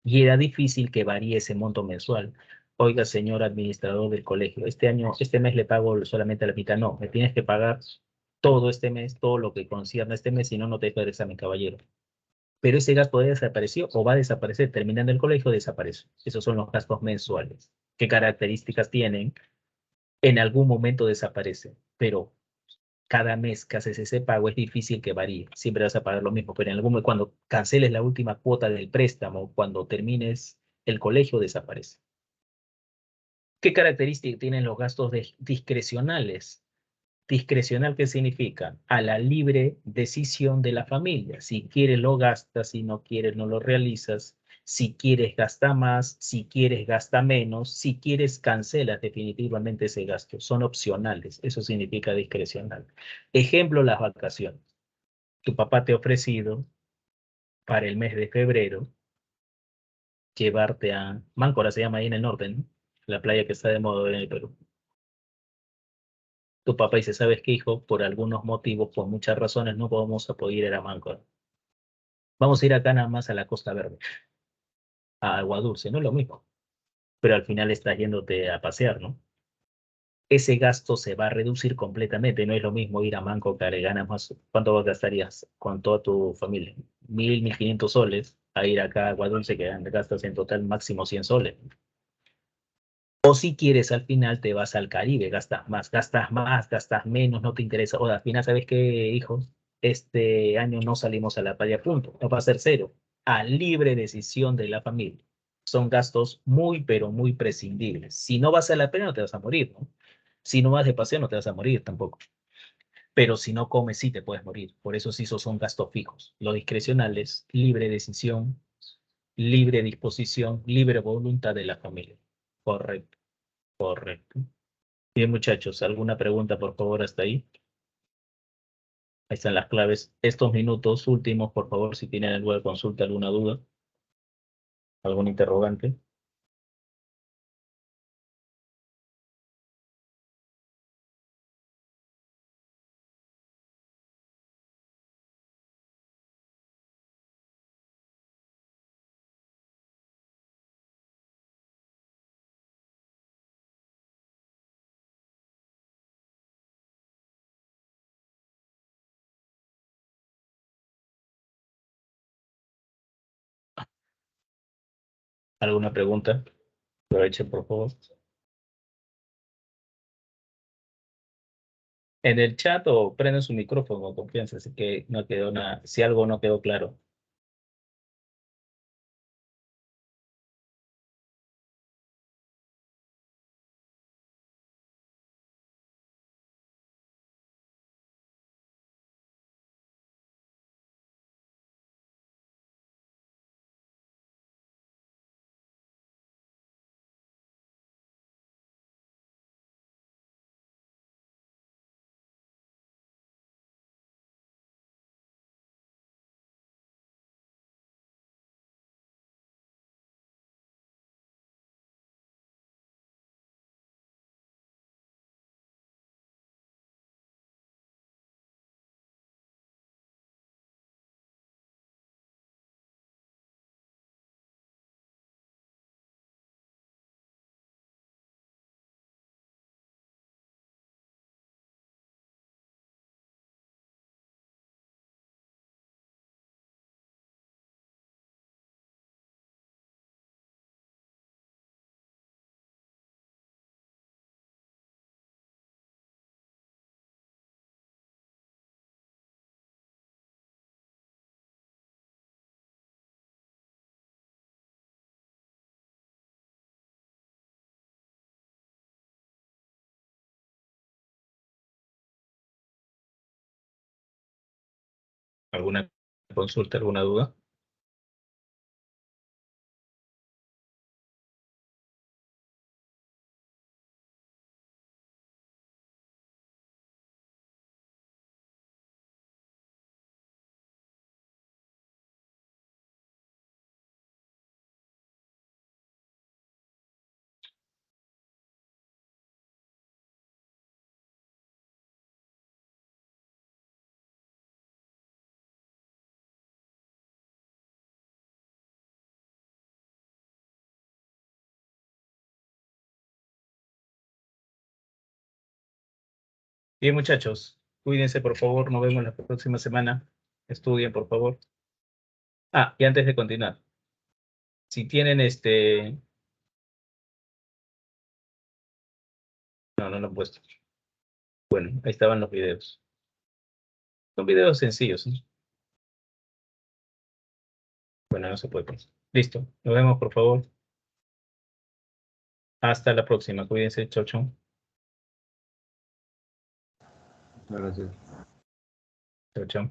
Y era difícil que varíe ese monto mensual. Oiga, señor administrador del colegio, este mes le pago solamente la mitad. No, me tienes que pagar todo este mes, todo lo que concierne este mes, si no, no te dejo el examen, caballero. Pero ese gasto ya desapareció o va a desaparecer. Terminando el colegio, desaparece. Esos son los gastos mensuales. ¿Qué características tienen? En algún momento desaparece, pero cada mes que haces ese pago es difícil que varíe. Siempre vas a pagar lo mismo, pero en algún momento, cuando canceles la última cuota del préstamo, cuando termines el colegio, desaparece. ¿Qué características tienen los gastos discrecionales? Discrecional, ¿qué significa? A la libre decisión de la familia. Si quieres lo gastas, si no quieres no lo realizas. Si quieres gasta más, si quieres gasta menos, si quieres cancelas definitivamente ese gasto. Son opcionales, eso significa discrecional. Ejemplo, las vacaciones. Tu papá te ha ofrecido para el mes de febrero llevarte a Máncora, se llama ahí en el norte, ¿no? La playa que está de moda en el Perú. Tu papá dice, ¿sabes qué, hijo? Por algunos motivos, por muchas razones, no vamos a poder ir a Máncora. Vamos a ir acá nada más a la Costa Verde, a Agua Dulce, no es lo mismo, pero al final estás yéndote a pasear, ¿no? Ese gasto se va a reducir completamente, no es lo mismo ir a Manco que ganas más. ¿Cuánto gastarías con toda tu familia? 1.000, 1.500 soles, a ir acá a Agua Dulce que gastas en total máximo 100 soles. O si quieres, al final te vas al Caribe, más, gastas menos, no te interesa. O al final, ¿sabes qué, hijo? Este año no salimos a la playa, punto. No va a ser cero. A libre decisión de la familia. Son gastos muy, pero muy prescindibles. Si no vas a la playa, no te vas a morir, ¿no? Si no vas de paseo, no te vas a morir tampoco. Pero si no comes, sí te puedes morir. Por eso sí, esos son gastos fijos. Lo discrecional es libre decisión, libre disposición, libre voluntad de la familia. Correcto, correcto. Bien, muchachos, ¿alguna pregunta, por favor, hasta ahí? Ahí están las claves. Estos minutos últimos, por favor, si tienen alguna consulta, alguna duda, algún interrogante. ¿Alguna pregunta? Aprovechen, por favor. En el chat o prenden su micrófono con confianza, así que no quedó nada. Si algo no quedó claro. ¿Alguna consulta, alguna duda? Bien, muchachos, cuídense, por favor. Nos vemos la próxima semana. Estudien, por favor. Ah, y antes de continuar, si tienen no, no lo han puesto. Bueno, ahí estaban los videos. Son videos sencillos, ¿no? Bueno, no se puede poner. Listo. Nos vemos, por favor. Hasta la próxima. Cuídense. Chau, chau. Gracias. Chau, chau.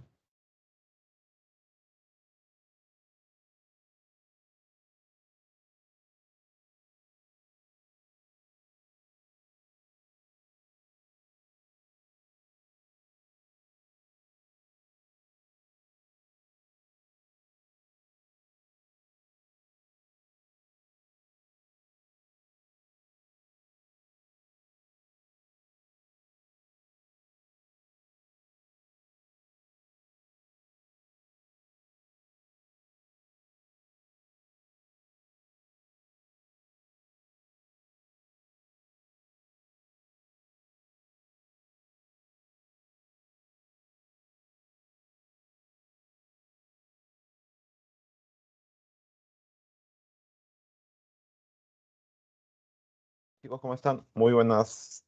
Chicos, ¿cómo están? Muy buenos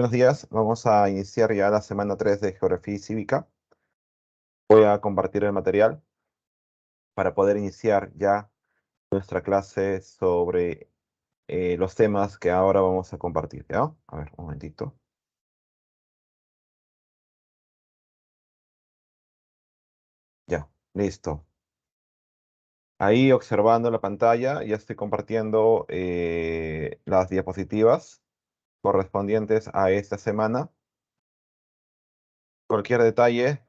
días. Vamos a iniciar ya la semana 3 de Geografía y Cívica. Voy a compartir el material para poder iniciar ya nuestra clase sobre los temas que ahora vamos a compartir, ¿ya? A ver, un momentito. Ya, listo. Ahí observando la pantalla, ya estoy compartiendo las diapositivas correspondientes a esta semana. Cualquier detalle,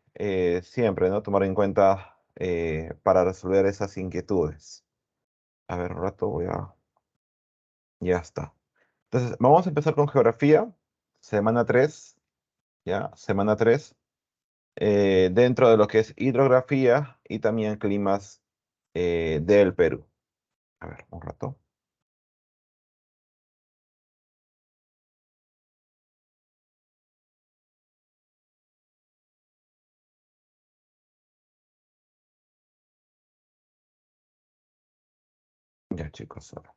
siempre, ¿no? Tomar en cuenta para resolver esas inquietudes. A ver, un rato voy a... Ya está. Entonces, vamos a empezar con geografía, semana 3, ¿ya? Semana 3, dentro de lo que es hidrografía y también climas del Perú. A ver, un rato. Ya, chicos, ahora.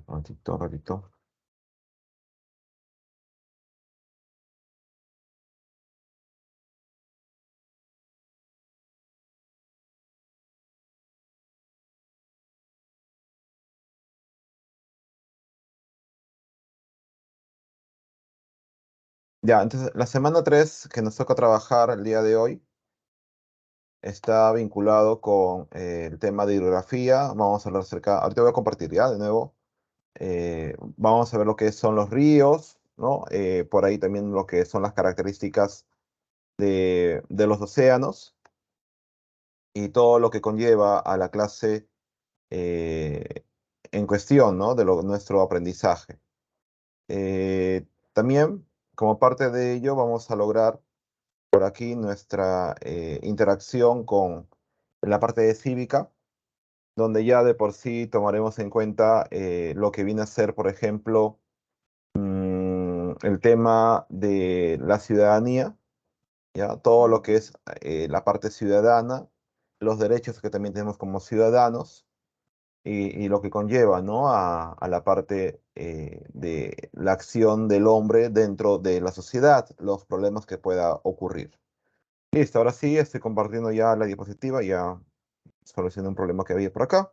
Un ratito, un ratito. Ya, entonces, la semana 3 que nos toca trabajar el día de hoy está vinculado con el tema de hidrografía. Vamos a hablar acerca, ahorita voy a compartir ya de nuevo. Vamos a ver lo que son los ríos, ¿no? Por ahí también lo que son las características de los océanos y todo lo que conlleva a la clase eh, en cuestión, ¿no? De nuestro aprendizaje. También, como parte de ello, vamos a lograr por aquí nuestra interacción con la parte de cívica, donde ya de por sí tomaremos en cuenta lo que viene a ser, por ejemplo, el tema de la ciudadanía, ¿ya? Todo lo que es la parte ciudadana, los derechos que también tenemos como ciudadanos y lo que conlleva, ¿no? a la parte de la acción del hombre dentro de la sociedad, los problemas que pueda ocurrir. Listo, ahora sí, estoy compartiendo ya la diapositiva, ya solucioné un problema que había por acá.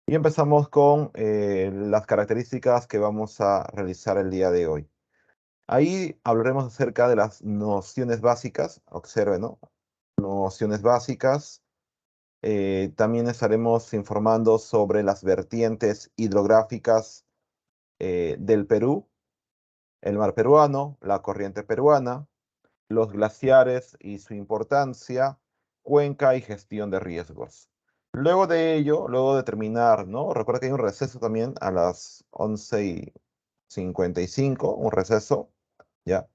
Y empezamos con las características que vamos a realizar el día de hoy. Ahí hablaremos acerca de las nociones básicas. Observe, ¿no? Nociones básicas. También estaremos informando sobre las vertientes hidrográficas del Perú, el mar peruano, la corriente peruana, los glaciares y su importancia, cuenca y gestión de riesgos. Luego de ello, luego de terminar, ¿no? Recuerda que hay un receso también a las 11:55, un receso, ¿ya?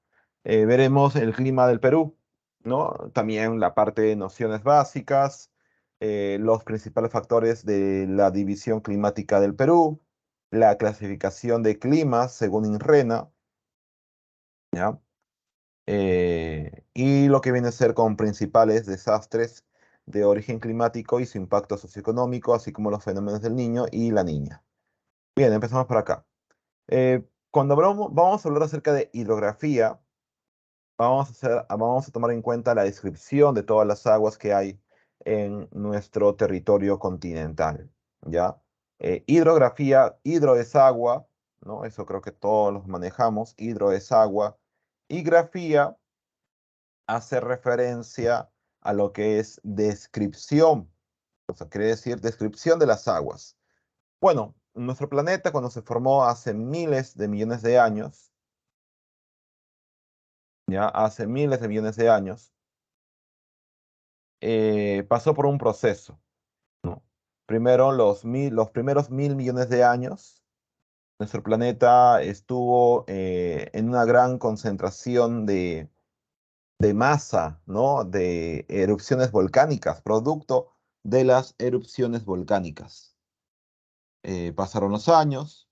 Veremos el clima del Perú, ¿no? También la parte de nociones básicas, los principales factores de la división climática del Perú, la clasificación de climas según INRENA, ¿ya? Y lo que viene a ser con principales desastres de origen climático y su impacto socioeconómico, así como los fenómenos del niño y la niña. Bien, empezamos por acá. Cuando vamos a hablar acerca de hidrografía, vamos a tomar en cuenta la descripción de todas las aguas que hay en nuestro territorio continental, ¿ya? Hidrografía, hidro es agua, ¿no? Eso creo que todos los manejamos, hidro es agua, y grafía hace referencia a lo que es descripción, o sea, quiere decir descripción de las aguas. Bueno, nuestro planeta cuando se formó hace miles de millones de años, ya hace miles de millones de años, pasó por un proceso, ¿no? Primero, los primeros 1.000 millones de años, nuestro planeta estuvo en una gran concentración de masa, ¿no? De erupciones volcánicas, producto de las erupciones volcánicas. Pasaron los años,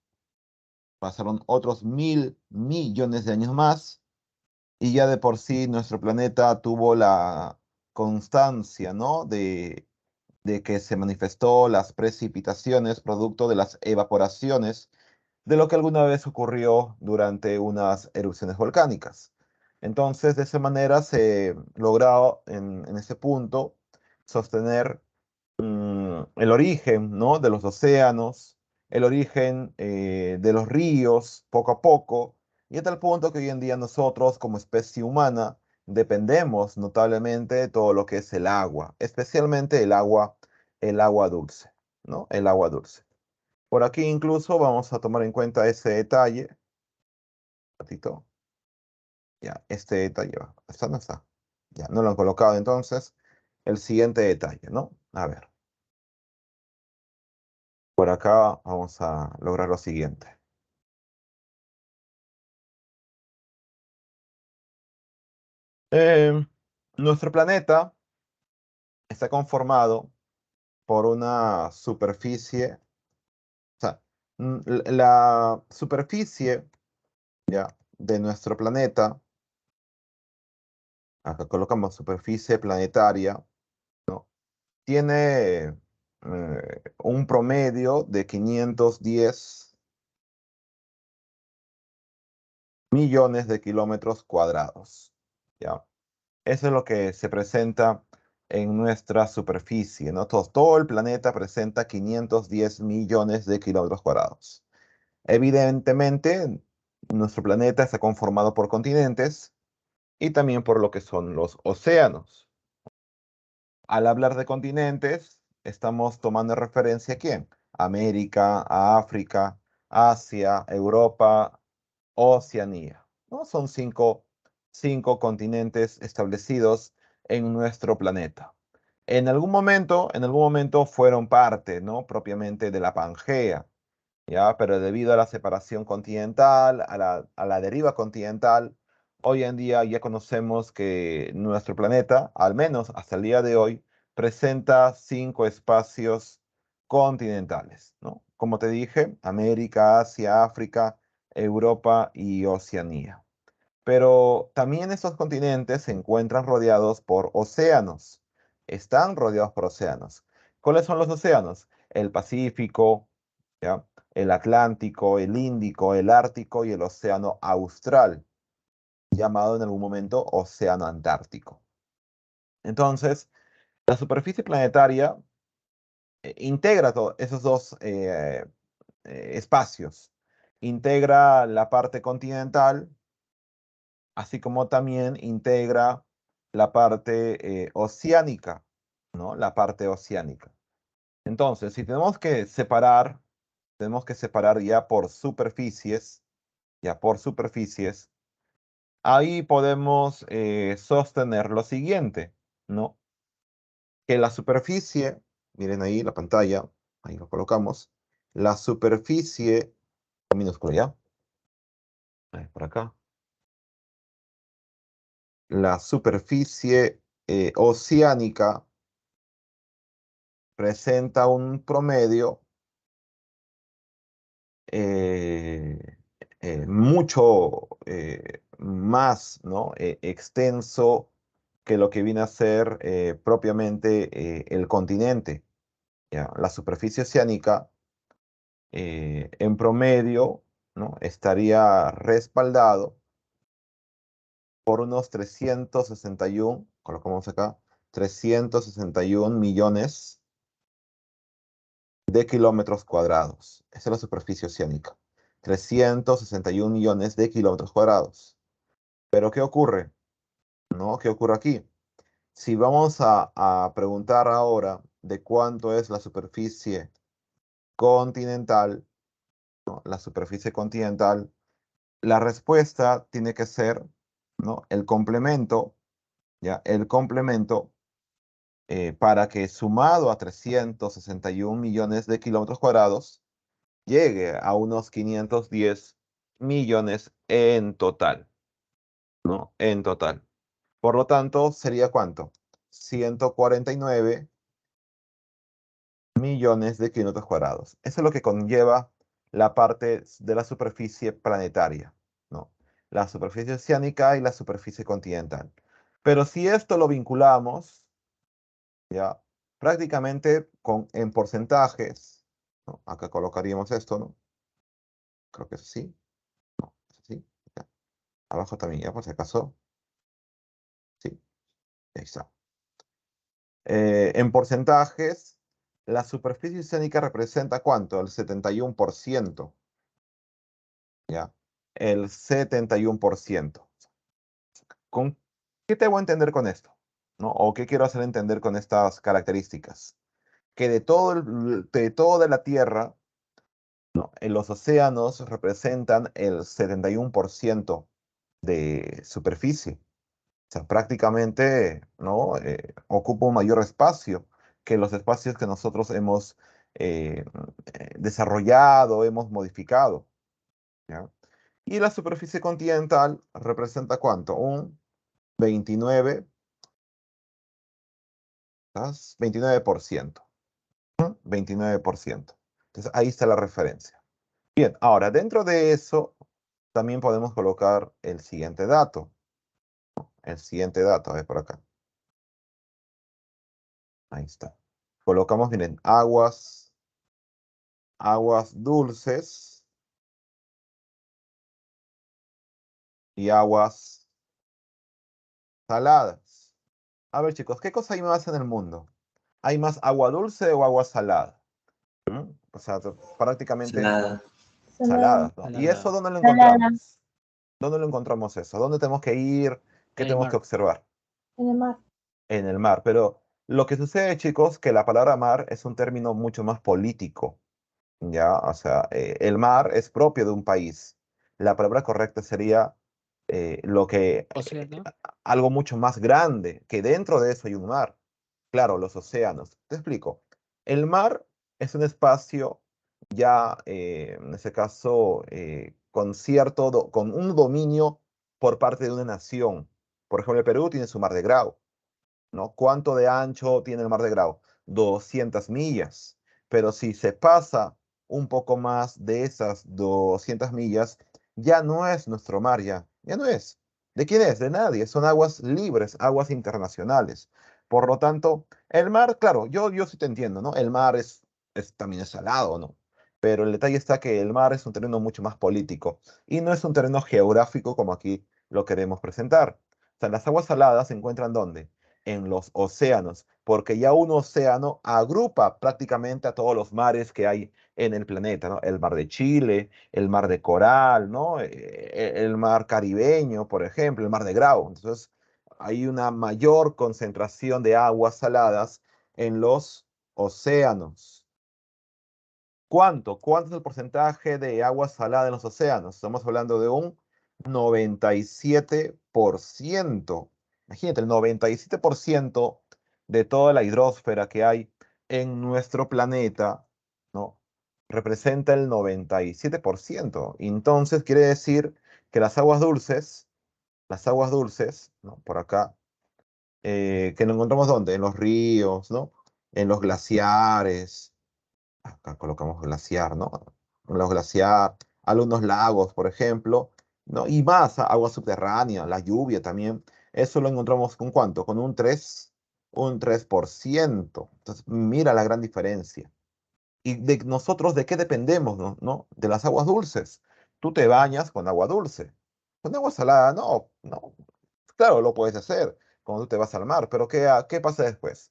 pasaron otros 1.000 millones de años más, y ya de por sí nuestro planeta tuvo la constancia, ¿no? De que se manifestó las precipitaciones producto de las evaporaciones de lo que alguna vez ocurrió durante unas erupciones volcánicas. Entonces, de esa manera se logró en ese punto sostener el origen, ¿no? De los océanos, el origen de los ríos, poco a poco, y a tal punto que hoy en día nosotros como especie humana dependemos notablemente de todo lo que es el agua, especialmente el agua dulce, ¿no? El agua dulce. Por aquí incluso vamos a tomar en cuenta ese detalle. Un ratito. Ya, este detalle va. ¿Está? No está. Ya, no lo han colocado entonces. El siguiente detalle, ¿no? A ver. Por acá vamos a lograr lo siguiente. Eh, Nuestro planeta está conformado por una superficie. O sea, la superficie, ya, de nuestro planeta, acá colocamos superficie planetaria, ¿no? Tiene un promedio de 510 millones de kilómetros cuadrados, ¿ya? Eso es lo que se presenta en nuestra superficie, ¿no? Todo el planeta presenta 510 millones de kilómetros cuadrados. Evidentemente, nuestro planeta está conformado por continentes y también por lo que son los océanos. Al hablar de continentes, estamos tomando referencia a quién? América, a África, Asia, Europa, Oceanía, ¿no? Son cinco continentes establecidos en nuestro planeta. En algún momento fueron parte, ¿no? Propiamente de la Pangea, ¿ya? Pero debido a la separación continental, a la deriva continental, hoy en día ya conocemos que nuestro planeta, al menos hasta el día de hoy, presenta 5 espacios continentales, ¿no? Como te dije, América, Asia, África, Europa y Oceanía. Pero también estos continentes se encuentran rodeados por océanos. Están rodeados por océanos. ¿Cuáles son los océanos? El Pacífico, ¿ya? El Atlántico, el Índico, el Ártico y el Océano Austral, llamado en algún momento Océano Antártico. Entonces, la superficie planetaria integra esos dos espacios. Integra la parte continental, así como también integra la parte oceánica, ¿no? La parte oceánica. Entonces, si tenemos que separar ya por superficies, ahí podemos sostener lo siguiente, ¿no? Que la superficie, miren ahí la pantalla, ahí lo colocamos, la superficie, minúscula ya, por acá, la superficie oceánica presenta un promedio mucho más, ¿no? Extenso que lo que viene a ser propiamente el continente. ¿Ya? La superficie oceánica en promedio, ¿no? Estaría respaldado por unos 361, colocamos acá, 361 millones de kilómetros cuadrados. Esa es la superficie oceánica. 361 millones de kilómetros cuadrados. Pero ¿qué ocurre? ¿No? ¿Qué ocurre aquí? Si vamos a preguntar ahora de cuánto es la superficie continental, ¿no? La superficie continental, la respuesta tiene que ser, ¿no? El complemento, ¿ya? El complemento para que sumado a 361 millones de kilómetros cuadrados llegue a unos 510 millones en total, ¿no? En total. Por lo tanto, ¿sería cuánto? 149 millones de kilómetros cuadrados. Eso es lo que conlleva la parte de la superficie planetaria, ¿no? La superficie oceánica y la superficie continental. Pero si esto lo vinculamos, ya, prácticamente en porcentajes, ¿no? Acá colocaríamos esto, ¿no? Creo que es así, no, es así, ya. Abajo también, ya, por si acaso, sí, ahí está. En porcentajes, la superficie oceánica representa ¿cuánto? El 71%, ¿ya? El 71%. ¿Con qué te voy a entender con esto? ¿No? ¿O qué quiero hacer entender con estas características? Que de todo de la Tierra, ¿no? En los océanos representan el 71% de superficie. O sea, prácticamente, ¿no? Ocupa un mayor espacio que los espacios que nosotros hemos desarrollado, hemos modificado, ¿ya? Y la superficie continental representa ¿cuánto? Un 29, ¿sabes? 29%. 29%. Entonces ahí está la referencia. Bien, ahora dentro de eso también podemos colocar el siguiente dato. El siguiente dato, a ver por acá. Ahí está. Colocamos, miren, aguas dulces y aguas saladas. A ver, chicos, ¿qué cosa hay más en el mundo? ¿Hay más agua dulce o agua salada? O sea, prácticamente Salada. saladas, ¿no? ¿Y eso Salada. dónde lo encontramos? ¿Dónde lo encontramos eso? ¿Dónde tenemos que ir? ¿Qué En el tenemos que mar. observar? En el mar. En el mar. Pero lo que sucede, chicos, que la palabra mar es un término mucho más político. ¿Ya? O sea, el mar es propio de un país. La palabra correcta sería Océano. algo mucho más grande, que dentro de eso hay un mar. Claro, los océanos. Te explico. El mar es un espacio ya, en ese caso, con un dominio por parte de una nación. Por ejemplo, el Perú tiene su mar de Grau, ¿no? ¿Cuánto de ancho tiene el mar de Grau? 200 millas. Pero si se pasa un poco más de esas 200 millas, ya no es nuestro mar, ya no es. ¿De quién es? De nadie. Son aguas libres, aguas internacionales. Por lo tanto, el mar, claro, yo sí te entiendo, ¿no? El mar también es salado, ¿no? Pero el detalle está que el mar es un terreno mucho más político y no es un terreno geográfico como aquí lo queremos presentar. O sea, las aguas saladas se encuentran ¿dónde? en los océanos, porque ya un océano agrupa prácticamente a todos los mares que hay en el planeta, ¿no? El mar de Chile, el mar de Coral, ¿no? El mar caribeño, por ejemplo, el mar de Grau. Entonces, hay una mayor concentración de aguas saladas en los océanos. ¿Cuánto? ¿Cuánto es el porcentaje de agua salada en los océanos? Estamos hablando de un 97%. Imagínate, el 97% de toda la hidrosfera que hay en nuestro planeta, ¿no? Representa el 97%. Entonces quiere decir que las aguas dulces, ¿no? Por acá, que nos encontramos ¿dónde? En los ríos, ¿no? En los glaciares. Acá colocamos glaciar, ¿no? Los glaciares, algunos lagos, por ejemplo, ¿no? Y más agua subterránea, la lluvia también. Eso lo encontramos con ¿cuánto? Con un 3%. Entonces, mira la gran diferencia. ¿Y de nosotros de qué dependemos, no? ¿No? De las aguas dulces. Tú te bañas con agua dulce. Con agua salada, no, no. Claro, lo puedes hacer cuando tú te vas al mar, pero ¿qué pasa después?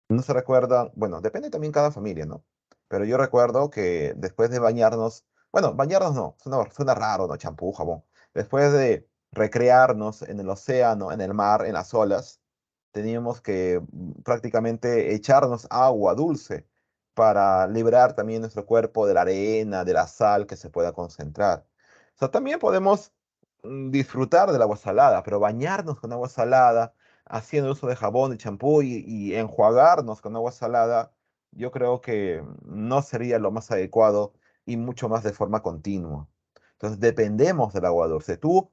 No se recuerda, bueno, depende también cada familia, ¿no? Pero yo recuerdo que después de bañarnos, bueno, bañarnos no, suena raro, ¿no? Champú, jabón. Después de recrearnos en el océano, en el mar, en las olas, teníamos que prácticamente echarnos agua dulce para liberar también nuestro cuerpo de la arena, de la sal que se pueda concentrar. O sea, también podemos disfrutar del agua salada, pero bañarnos con agua salada haciendo uso de jabón y champú y enjuagarnos con agua salada, yo creo que no sería lo más adecuado y mucho más de forma continua. Entonces, dependemos del agua dulce. Tú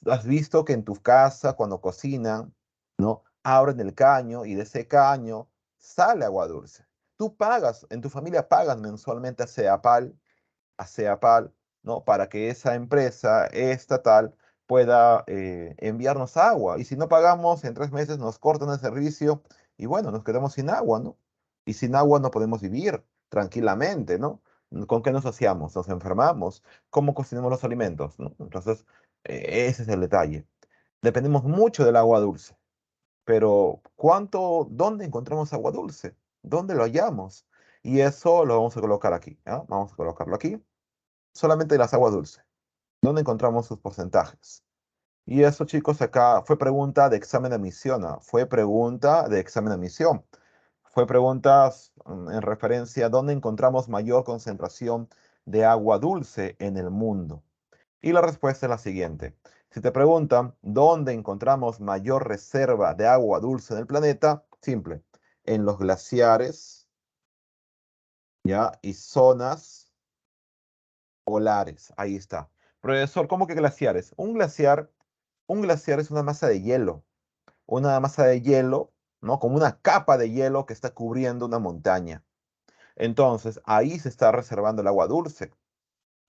has visto que en tu casa, cuando cocinan, ¿no? Abren el caño y de ese caño sale agua dulce. Tú pagas, en tu familia pagas mensualmente a CEAPAL, ¿no? Para que esa empresa estatal pueda enviarnos agua. Y si no pagamos, en 3 meses nos cortan el servicio y bueno, nos quedamos sin agua, ¿no? Y sin agua no podemos vivir tranquilamente, ¿no? ¿Con qué nos hacíamos? Nos enfermamos. ¿Cómo cocinamos los alimentos? ¿No? Entonces, ese es el detalle. Dependemos mucho del agua dulce, pero dónde encontramos agua dulce? ¿Dónde lo hallamos? Y eso lo vamos a colocar aquí, ¿ah? Vamos a colocarlo aquí solamente las aguas dulces. ¿Dónde encontramos sus porcentajes? Y eso, chicos, acá fue pregunta de examen de admisión. Fue pregunta de examen de admisión. Fue preguntas en referencia a dónde encontramos mayor concentración de agua dulce en el mundo. Y la respuesta es la siguiente. Si te preguntan dónde encontramos mayor reserva de agua dulce en el planeta, simple, en los glaciares, ¿ya? Y zonas polares, ahí está. Profesor, ¿cómo que glaciares? Un glaciar es una masa de hielo, ¿no? Como una capa de hielo que está cubriendo una montaña. Entonces, ahí se está reservando el agua dulce.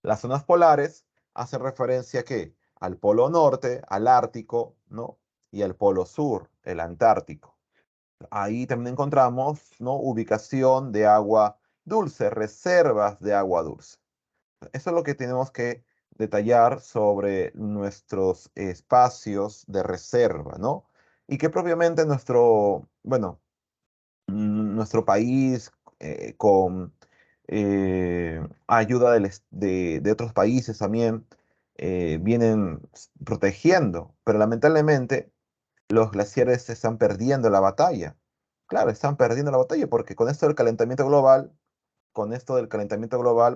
Las zonas polares hacen referencia ¿qué? Al polo norte, al Ártico, ¿no? Y al polo sur, el Antártico. Ahí también encontramos, ¿no? Ubicación de agua dulce, reservas de agua dulce. Eso es lo que tenemos que detallar sobre nuestros espacios de reserva, ¿no? Y que propiamente bueno, nuestro país con ayuda de otros países también vienen protegiendo, pero lamentablemente los glaciares se están perdiendo la batalla. Claro, están perdiendo la batalla porque con esto del calentamiento global,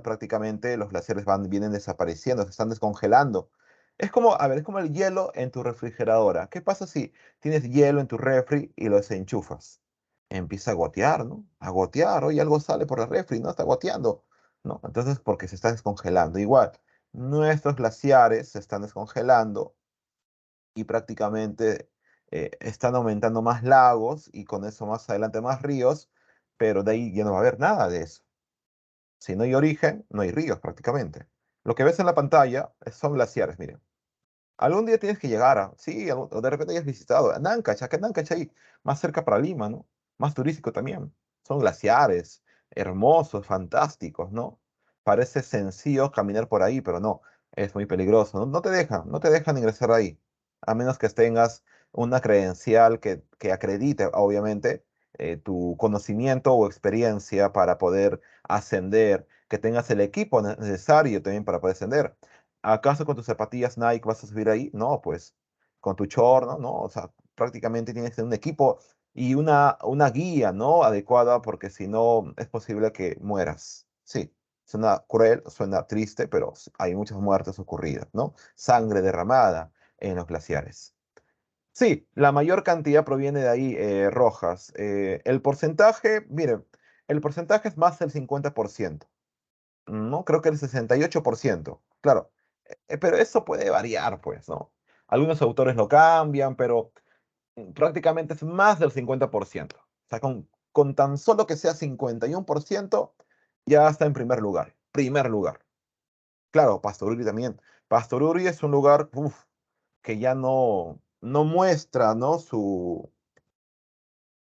prácticamente los glaciares vienen desapareciendo, se están descongelando. Es como el hielo en tu refrigeradora. ¿Qué pasa si tienes hielo en tu refri y lo desenchufas? Empieza a gotear, ¿no? A gotear, oye, algo sale por la refri, ¿no? Está goteando, ¿no? Entonces, porque se está descongelando. Igual, nuestros glaciares se están descongelando y prácticamente están aumentando más lagos y con eso más adelante más ríos, pero de ahí ya no va a haber nada de eso. Si no hay origen, no hay ríos prácticamente. Lo que ves en la pantalla son glaciares, miren. Algún día tienes que llegar sí, o de repente hayas visitado a Nancacha, que Nancacha ahí, más cerca para Lima, ¿no? Más turístico también. Son glaciares, hermosos, fantásticos, ¿no? Parece sencillo caminar por ahí, pero no, es muy peligroso. No te dejan ingresar ahí. a menos que tengas una credencial que acredite, obviamente, tu conocimiento o experiencia para poder ascender, que tengas el equipo necesario también para poder ascender. ¿Acaso con tus zapatillas Nike vas a subir ahí? No, pues con tu short, ¿no? No, o sea, prácticamente tienes que tener un equipo y una guía, ¿no? Adecuada, porque si no es posible que mueras. Sí, suena cruel, suena triste, pero hay muchas muertes ocurridas, ¿no? Sangre derramada en los glaciares. Sí, la mayor cantidad proviene de ahí, Rojas. El porcentaje, miren, el porcentaje es más del 50%, ¿no? Creo que el 68%. Claro, pero eso puede variar, pues, ¿no? Algunos autores lo cambian, pero prácticamente es más del 50%. O sea, con tan solo que sea 51%, ya está en primer lugar. Primer lugar. Claro, Pastoruri también. Pastoruri es un lugar que ya no muestra, ¿no?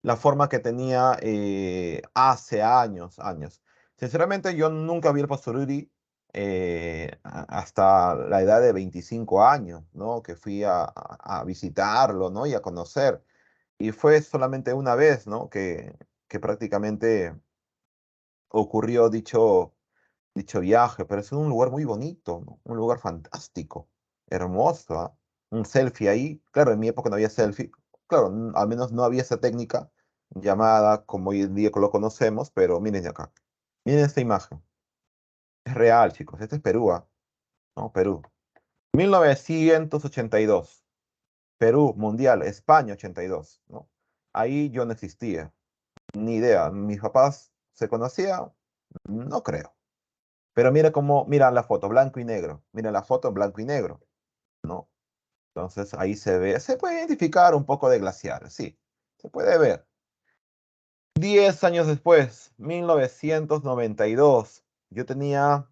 La forma que tenía hace años. Sinceramente, yo nunca vi el Pastoruri hasta la edad de 25 años, ¿no? Que fui a visitarlo, ¿no? Y a conocer. Y fue solamente una vez, ¿no? Que prácticamente ocurrió dicho viaje, pero es un lugar muy bonito, ¿no? Un lugar fantástico, hermoso, ¿ah? Un selfie ahí. Claro, en mi época no había selfie. Claro, al menos no había esa técnica llamada como hoy en día lo conocemos, pero miren acá. Miren esta imagen. Es real, chicos. Este es Perú, ¿ah? ¿No? Perú. 1982. Perú, Mundial, España 82, ¿no? Ahí yo no existía. Ni idea. ¿Mis papás se conocían? No creo. Pero mira la foto, blanco y negro. Mira la foto en blanco y negro, ¿no? Entonces ahí se puede identificar un poco de glaciares, sí, se puede ver. 10 años después, 1992, yo tenía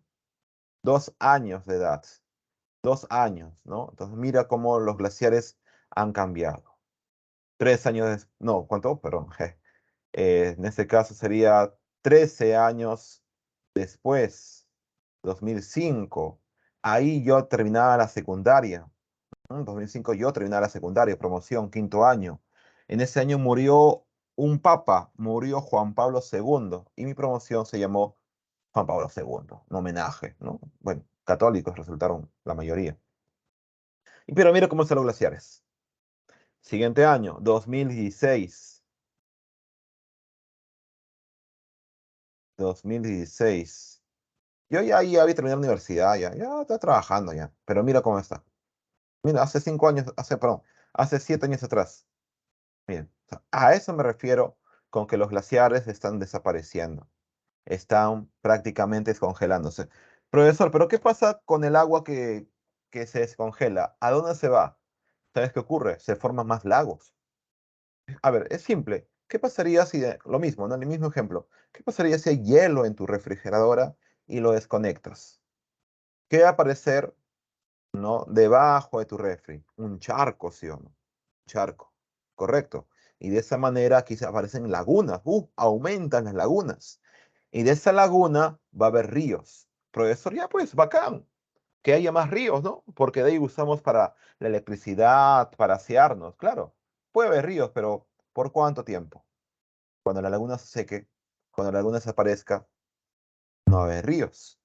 2 años de edad, 2 años, ¿no? Entonces mira cómo los glaciares han cambiado. 3 años, no, ¿cuánto? Perdón. En este caso sería 13 años después, 2005. Ahí yo terminaba la secundaria. En 2005 yo terminaba la secundaria, promoción, quinto año. En ese año murió un papa, murió Juan Pablo II, y mi promoción se llamó Juan Pablo II, un homenaje, ¿no? Bueno, católicos resultaron la mayoría. Pero mira cómo están los glaciares. Siguiente año, 2016. 2016. Yo ya había terminado la universidad, ya estaba trabajando ya. Pero mira cómo está. Mira, hace 5 años, perdón, hace 7 años atrás. Miren, o sea, a eso me refiero con que los glaciares están desapareciendo. Están prácticamente descongelándose. Profesor, ¿pero qué pasa con el agua que se descongela? ¿A dónde se va? ¿Sabes qué ocurre? Se forman más lagos. A ver, es simple. ¿Qué pasaría si, lo mismo, ¿no? El mismo ejemplo. ¿Qué pasaría si hay hielo en tu refrigeradora y lo desconectas? ¿Qué va a aparecer, ¿no? Debajo de tu refri? Un charco, ¿sí o no? Charco, correcto. Y de esa manera aquí se aparecen lagunas, aumentan las lagunas. Y de esa laguna va a haber ríos. Profesor, ya pues, bacán, que haya más ríos, ¿no? Porque de ahí usamos para la electricidad, para asearnos, claro. Puede haber ríos, pero ¿por cuánto tiempo? Cuando la laguna se seque, cuando la laguna desaparezca, no va a haber ríos.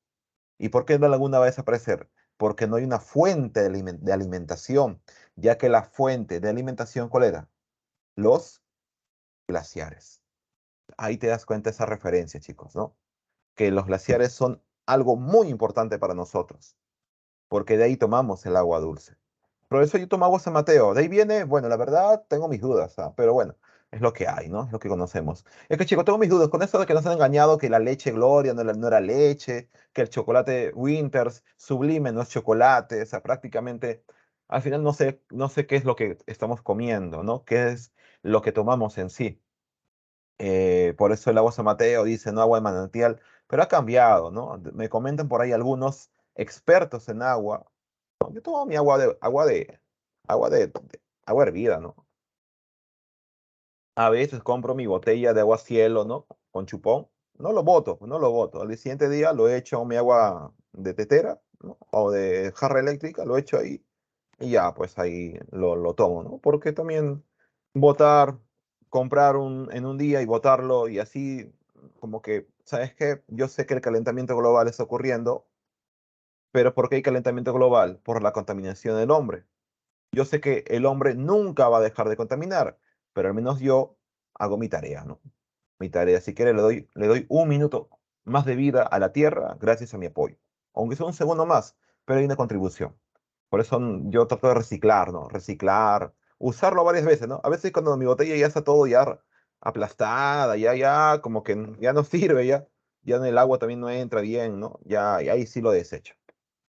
¿Y por qué la laguna va a desaparecer? Porque no hay una fuente de alimentación, ya que la fuente de alimentación, ¿cuál era? Los glaciares. Ahí te das cuenta de esa referencia, chicos, ¿no? Que los glaciares son algo muy importante para nosotros, porque de ahí tomamos el agua dulce. Por eso yo tomo agua San Mateo. De ahí viene, bueno, la verdad, tengo mis dudas, ¿ah? Pero bueno, es lo que hay, ¿no? Es lo que conocemos. Es que, chicos, tengo mis dudas con esto de que nos han engañado que la leche Gloria no era leche, que el chocolate Winters Sublime no es chocolate, o sea, prácticamente, al final no sé qué es lo que estamos comiendo, ¿no? ¿Qué es lo que tomamos en sí? Por eso el agua San Mateo dice no agua de manantial, pero ha cambiado, ¿no? Me comentan por ahí algunos expertos en agua. ¿No? Yo tomo mi agua hervida, ¿no? A veces compro mi botella de agua cielo, ¿no? Con chupón. No lo boto. Al siguiente día lo echo en mi agua de tetera, ¿no? O de jarra eléctrica, lo echo ahí y ya, pues ahí lo tomo, ¿no? Porque también votar, comprar en un día y votarlo y así, como que, ¿sabes qué? Yo sé que el calentamiento global está ocurriendo, pero ¿por qué hay calentamiento global? Por la contaminación del hombre. Yo sé que el hombre nunca va a dejar de contaminar, pero al menos yo hago mi tarea, ¿no? Mi tarea, si quiere, le doy un minuto más de vida a la Tierra gracias a mi apoyo. Aunque sea un segundo más, pero hay una contribución. Por eso yo trato de reciclar, ¿no? Reciclar, usarlo varias veces, ¿no? A veces cuando mi botella ya está todo ya aplastada, ya, como que ya no sirve, ya en el agua también no entra bien, ¿no? Y ahí sí lo desecho.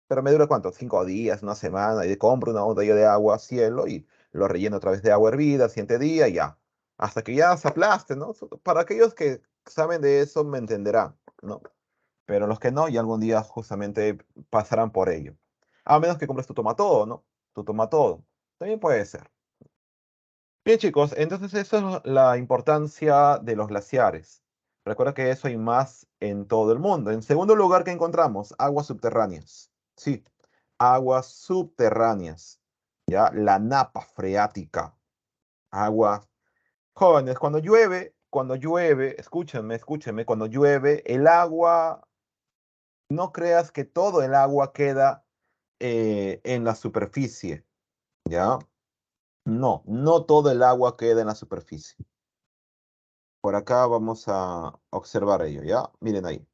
Pero me dura cuánto, 5 días, una semana, y compro una botella de agua cielo y lo relleno otra vez de agua hervida, siguiente día y ya. Hasta que ya se aplaste, ¿no? Para aquellos que saben de eso me entenderán, ¿no? Pero los que no, ya algún día justamente pasarán por ello. A menos que compres tu tomatodo, ¿no? Tu tomatodo. También puede ser. Bien, chicos, entonces eso es la importancia de los glaciares. Recuerda que eso hay más en todo el mundo. En segundo lugar, ¿qué encontramos? Aguas subterráneas. Sí, aguas subterráneas. Ya, la napa freática. Agua. Jóvenes, cuando llueve, escúchenme, cuando llueve, el agua, no creas que todo el agua queda en la superficie. ¿Ya? No, no todo el agua queda en la superficie. Por acá vamos a observar ello, ¿ya? Miren ahí.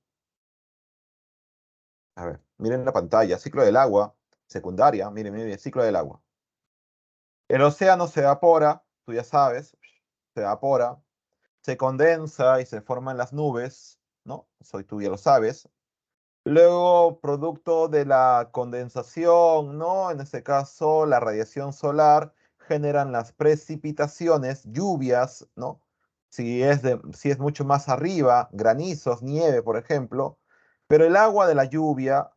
A ver, miren la pantalla. Ciclo del agua, secundaria. Miren, ciclo del agua. El océano se evapora, tú ya sabes, se evapora, se condensa y se forman las nubes, ¿no? Eso tú ya lo sabes. Luego, producto de la condensación, ¿no? En este caso, la radiación solar generan las precipitaciones, lluvias, ¿no? Si es mucho más arriba, granizos, nieve, por ejemplo. Pero el agua de la lluvia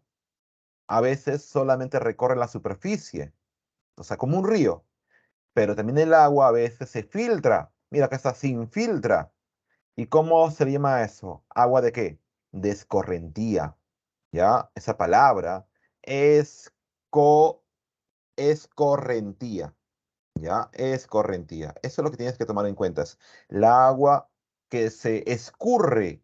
a veces solamente recorre la superficie, o sea, como un río. Pero también el agua a veces se filtra. Mira, acá está, se infiltra. ¿Y cómo se le llama eso? ¿Agua de qué? De escorrentía. ¿Ya? Esa palabra es escorrentía. ¿Ya? Escorrentía. Eso es lo que tienes que tomar en cuenta. Es el agua que se escurre,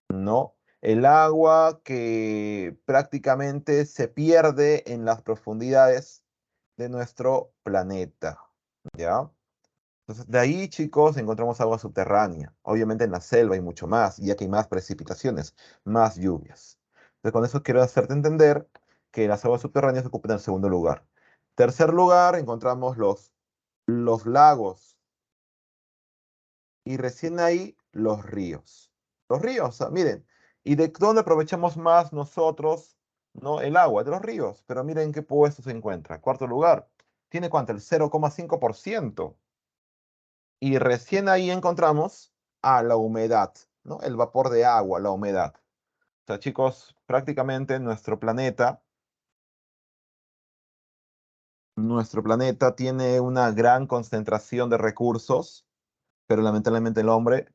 ¿no? El agua que prácticamente se pierde en las profundidades de nuestro planeta. ¿Ya? Entonces, de ahí, chicos, encontramos agua subterránea. Obviamente en la selva hay mucho más, ya que hay más precipitaciones, más lluvias. Entonces, con eso quiero hacerte entender que las aguas subterráneas ocupan el segundo lugar. Tercer lugar, encontramos los lagos y recién ahí los ríos. Los ríos, miren, ¿y de dónde aprovechamos más nosotros, no? El agua de los ríos. Pero miren en qué puesto se encuentra. Cuarto lugar, ¿tiene cuánto? El 0,5%. Y recién ahí encontramos a la humedad, ¿no? El vapor de agua, la humedad. O sea, chicos, prácticamente nuestro planeta tiene una gran concentración de recursos, pero lamentablemente el hombre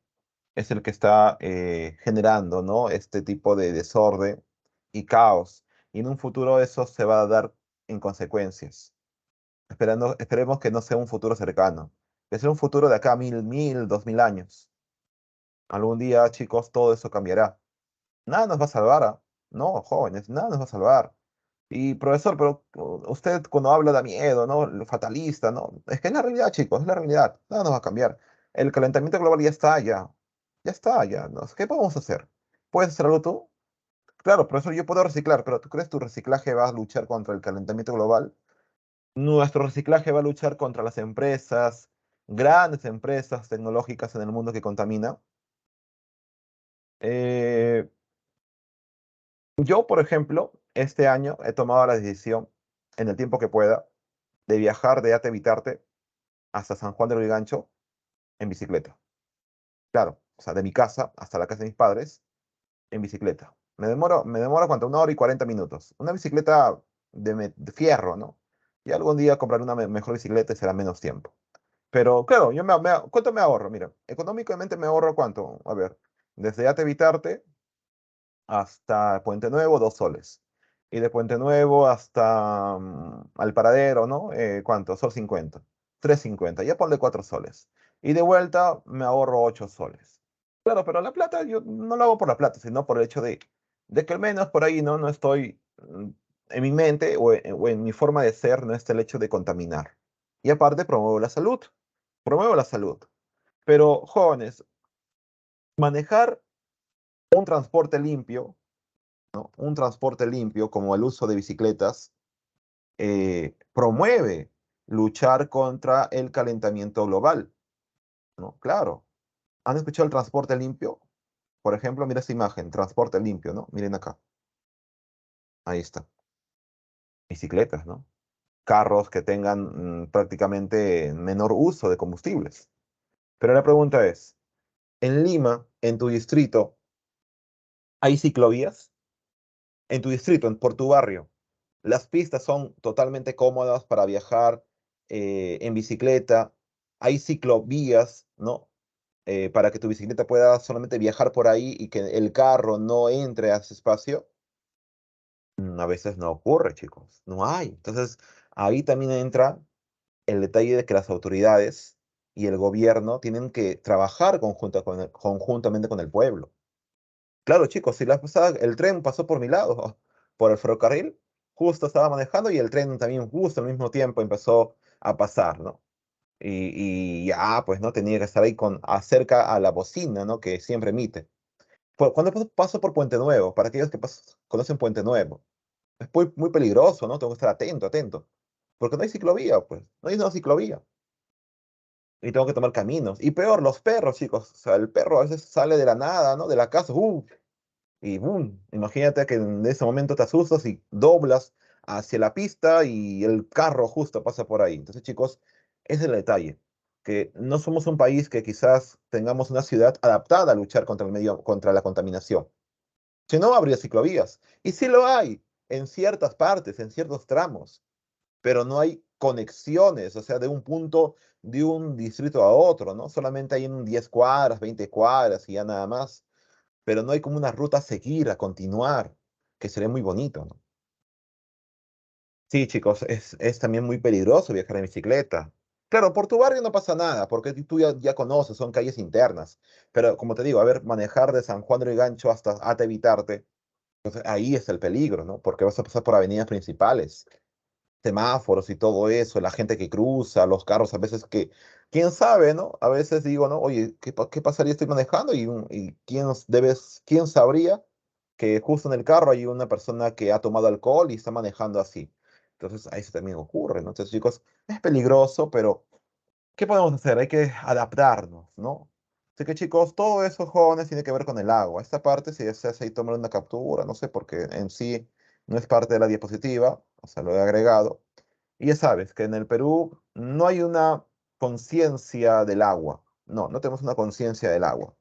es el que está generando, ¿no? Este tipo de desorden y caos. Y en un futuro eso se va a dar en consecuencias. Esperemos que no sea un futuro cercano, que sea un futuro de acá a 2000, 2000 años. Algún día, chicos, todo eso cambiará. Nada nos va a salvar, ¿ah? No, jóvenes, nada nos va a salvar. Y profesor, pero usted cuando habla da miedo, ¿no? Lo fatalista, ¿no? Es que es la realidad, chicos, es la realidad. Nada nos va a cambiar. El calentamiento global ya está, ya. Ya está, ya. ¿No? ¿Qué podemos hacer? ¿Puedes hacer algo tú? Claro, profesor, yo puedo reciclar, pero ¿tú crees tu reciclaje va a luchar contra el calentamiento global? Nuestro reciclaje va a luchar contra las empresas, grandes empresas tecnológicas en el mundo que contaminan. Eh, Yo, por ejemplo, este año he tomado la decisión, en el tiempo que pueda, de viajar de Ate Vitarte hasta San Juan de Lurigancho en bicicleta. Claro, o sea, de mi casa hasta la casa de mis padres en bicicleta. Me demoro ¿cuánto? 1 hora y 40 minutos. Una bicicleta de fierro, ¿no? Y algún día compraré una mejor bicicleta y será menos tiempo. Pero claro, ¿cuánto me ahorro? Mira, económicamente me ahorro ¿cuánto? A ver, desde Ate Vitarte hasta Puente Nuevo, 2 soles. Y de Puente Nuevo hasta al Paradero, ¿no? ¿Cuánto? Sol 50. 3.50. Ya ponle 4 soles. Y de vuelta me ahorro 8 soles. Claro, pero la plata yo no lo hago por la plata, sino por el hecho de que al menos por ahí no estoy en mi mente o en mi forma de ser, no está el hecho de contaminar. Y aparte promuevo la salud. Promuevo la salud. Pero, jóvenes, manejar un transporte limpio, ¿no? Un transporte limpio como el uso de bicicletas promueve luchar contra el calentamiento global, ¿no? Claro. ¿Han escuchado el transporte limpio? Por ejemplo, mira esta imagen, transporte limpio, ¿no? Miren acá. Ahí está. Bicicletas, ¿no? Carros que tengan prácticamente menor uso de combustibles. Pero la pregunta es, en Lima, en tu distrito, ¿hay ciclovías? En tu distrito, por tu barrio, las pistas son totalmente cómodas para viajar en bicicleta. Hay ciclovías, ¿no? Para que tu bicicleta pueda solamente viajar por ahí y que el carro no entre a ese espacio. A veces no ocurre, chicos. No hay. Entonces, ahí también entra el detalle de que las autoridades y el gobierno tienen que trabajar conjuntamente con el pueblo. Claro, chicos, si la pasada, el tren pasó por mi lado, por el ferrocarril, justo estaba manejando y el tren también justo al mismo tiempo empezó a pasar, ¿no? Y ya, pues, ¿no? Tenía que estar ahí acerca a la bocina, ¿no? Que siempre emite. Cuando paso por Puente Nuevo, para aquellos que conocen Puente Nuevo, es muy peligroso, ¿no? Tengo que estar atento, atento. Porque no hay ciclovía, pues, no hay una ciclovía. Y tengo que tomar caminos. Y peor, los perros, chicos. O sea, el perro a veces sale de la nada, ¿no? De la casa, y boom, imagínate que en ese momento te asustas y doblas hacia la pista y el carro justo pasa por ahí. Entonces, chicos, ese es el detalle, que no somos un país que quizás tengamos una ciudad adaptada a luchar contra contra la contaminación. Si no, habría ciclovías. Y sí lo hay en ciertas partes, en ciertos tramos, pero no hay conexiones, o sea, de un punto, de un distrito a otro, ¿no? Solamente hay en 10 cuadras, 20 cuadras y ya nada más, pero no hay como una ruta a seguir, a continuar, que sería muy bonito, ¿no? Sí, chicos, es también muy peligroso viajar en bicicleta. Claro, por tu barrio no pasa nada, porque tú ya conoces, son calles internas. Pero como te digo, a ver, manejar de San Juan del Gancho hasta Evitarte, entonces ahí es el peligro, ¿no? Porque vas a pasar por avenidas principales, semáforos y todo eso, la gente que cruza, los carros a veces quién sabe, ¿no? A veces digo, ¿no? Oye, ¿qué pasaría? Estoy manejando y quién sabría que justo en el carro hay una persona que ha tomado alcohol y está manejando así. Entonces, ahí se también ocurre, ¿no? Entonces, chicos, es peligroso, pero ¿qué podemos hacer? Hay que adaptarnos, ¿no? Así que, chicos, todo eso, jóvenes, tiene que ver con el agua. Esta parte, si deseas ahí tomar una captura, no sé, porque en sí no es parte de la diapositiva, o sea, lo he agregado. Y ya sabes que en el Perú no hay una conciencia del agua. No, no tenemos una conciencia del agua.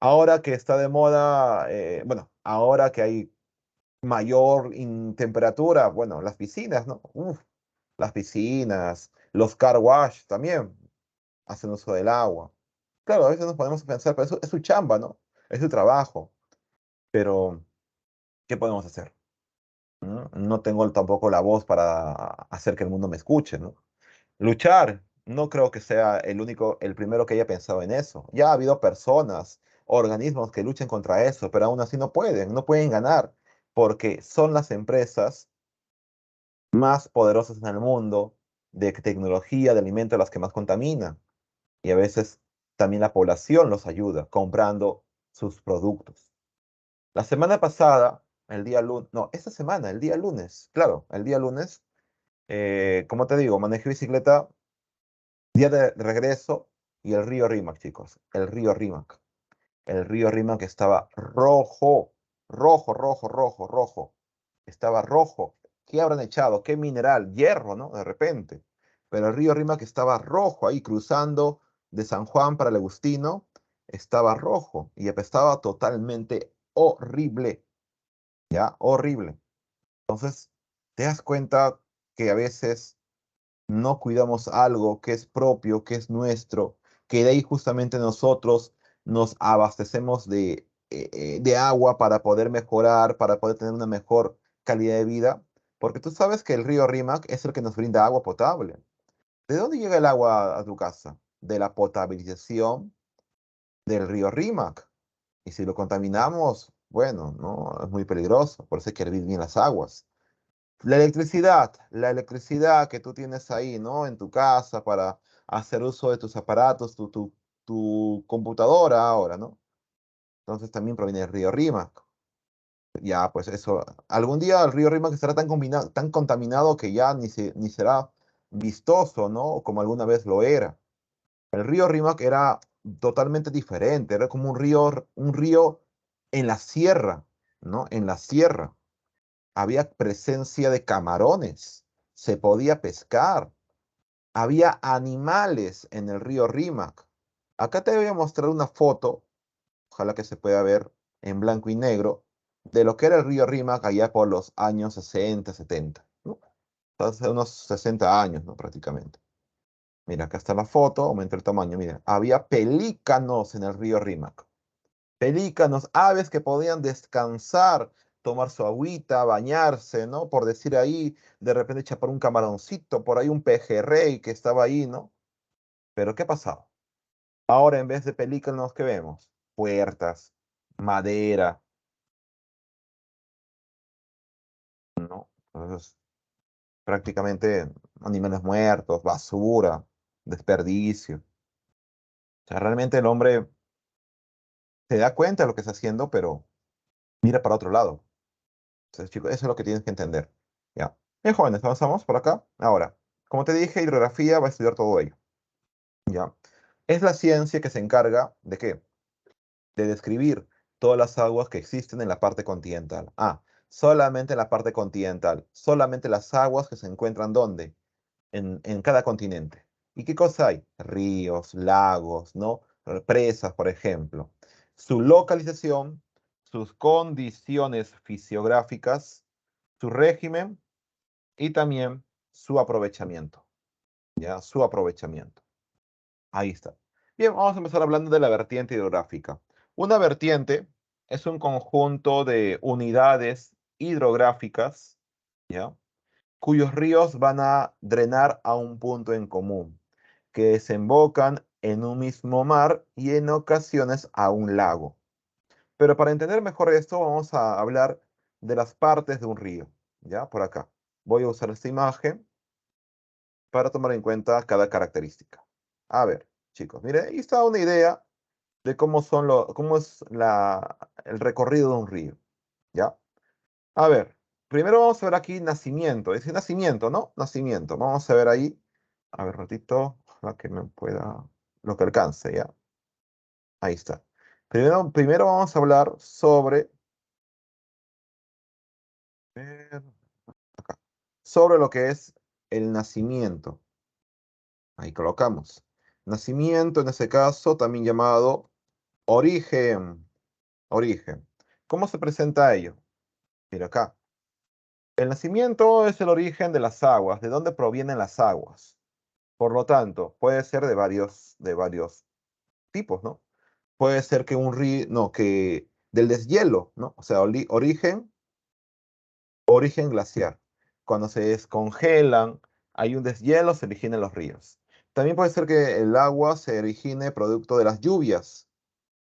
Ahora que está de moda, bueno, ahora que hay mayor temperatura, bueno, las piscinas, ¿no? Uf, las piscinas, los car wash también hacen uso del agua. Claro, a veces nos podemos pensar, pero eso es su chamba, ¿no? Es su trabajo. Pero, ¿qué podemos hacer? ¿No? No tengo tampoco la voz para hacer que el mundo me escuche, ¿no? Luchar, no creo que sea el primero que haya pensado en eso. Ya ha habido personas, organismos que luchen contra eso, pero aún así no pueden ganar, porque son las empresas más poderosas en el mundo de tecnología, de alimentos, las que más contaminan. Y a veces también la población los ayuda comprando sus productos. La semana pasada, el día lunes, no, esta semana, el día lunes, claro, el día lunes, como te digo, manejé bicicleta, día de regreso y el río Rímac, chicos, el río Rímac. El río Rímac estaba rojo, rojo, rojo, rojo, rojo. Estaba rojo. ¿Qué habrán echado? ¿Qué mineral? Hierro, ¿no? De repente. Pero el río Rímac estaba rojo ahí cruzando de San Juan para el Agustino. Estaba rojo y estaba totalmente horrible. ¿Ya? Horrible. Entonces, te das cuenta que a veces no cuidamos algo que es propio, que es nuestro, que de ahí justamente nosotros nos abastecemos de agua para poder mejorar, para poder tener una mejor calidad de vida, porque tú sabes que el río Rímac es el que nos brinda agua potable. ¿De dónde llega el agua a tu casa? De la potabilización del río Rímac. Y si lo contaminamos, bueno, no, es muy peligroso, por eso hay que hervir bien las aguas. La electricidad que tú tienes ahí, ¿no? En tu casa para hacer uso de tus aparatos, tu computadora ahora, ¿no? Entonces también proviene del río Rímac. Ya, pues eso, algún día el río Rímac estará tan contaminado que ya ni será vistoso, ¿no? Como alguna vez lo era. El río Rímac era totalmente diferente, era como un río en la sierra, ¿no? En la sierra. Había presencia de camarones, se podía pescar, había animales en el río Rímac. Acá te voy a mostrar una foto, ojalá que se pueda ver en blanco y negro, de lo que era el río Rímac allá por los años 60, 70, ¿no? Hace unos 60 años, ¿no? Prácticamente. Mira, acá está la foto, aumenta el tamaño, mira. Había pelícanos en el río Rímac. Pelícanos, aves que podían descansar, tomar su agüita, bañarse, ¿no? Por decir ahí, de repente chapar un camaroncito, por ahí un pejerrey que estaba ahí, ¿no? Pero ¿qué pasaba? Ahora en vez de pelícanos, ¿qué vemos? Puertas, madera, ¿no? Entonces, prácticamente animales muertos, basura, desperdicio. O sea, realmente el hombre se da cuenta de lo que está haciendo, pero mira para otro lado. Entonces, chicos, eso es lo que tienes que entender. ¿Ya? Bien, jóvenes, avanzamos por acá. Ahora, como te dije, hidrografía va a estudiar todo ello. ¿Ya? Es la ciencia que se encarga de qué? De describir todas las aguas que existen en la parte continental. Ah, solamente en la parte continental. Solamente las aguas que se encuentran ¿dónde? En cada continente. ¿Y qué cosa hay? Ríos, lagos, ¿no? Presas, por ejemplo. Su localización, sus condiciones fisiográficas, su régimen y también su aprovechamiento. ¿Ya? Su aprovechamiento. Ahí está. Bien, vamos a empezar hablando de la vertiente hidrográfica. Una vertiente es un conjunto de unidades hidrográficas, ¿ya? Cuyos ríos van a drenar a un punto en común, que desembocan en un mismo mar y en ocasiones a un lago. Pero para entender mejor esto, vamos a hablar de las partes de un río, ¿ya? Por acá. Voy a usar esta imagen para tomar en cuenta cada característica. A ver, chicos, mire, ahí está una idea de cómo es el recorrido de un río, ¿ya? A ver, primero vamos a ver aquí nacimiento. Dice nacimiento, ¿no? Nacimiento. Vamos a ver ahí. A ver, ratito. Ojalá que me pueda. Lo que alcance, ¿ya? Ahí está. Primero vamos a hablar sobre. ver, Acá. Sobre lo que es el nacimiento. Ahí colocamos. Nacimiento, en ese caso, también llamado origen. Origen. ¿Cómo se presenta ello? Mira acá. El nacimiento es el origen de las aguas, de dónde provienen las aguas. Por lo tanto, puede ser de varios tipos, ¿no? Puede ser que un río, no, que del deshielo, ¿no? O sea, origen glaciar. Cuando se descongelan, hay un deshielo, se originan los ríos. También puede ser que el agua se origine producto de las lluvias,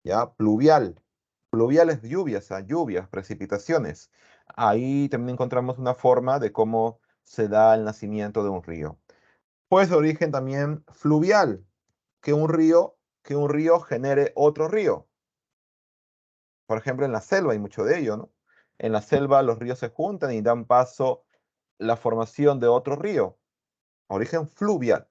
¿ya? Pluvial. Pluvial es lluvias, lluvias, precipitaciones. Ahí también encontramos una forma de cómo se da el nacimiento de un río. Puede ser origen también fluvial, que un río genere otro río. Por ejemplo, en la selva hay mucho de ello, ¿no? En la selva los ríos se juntan y dan paso la formación de otro río. Origen fluvial.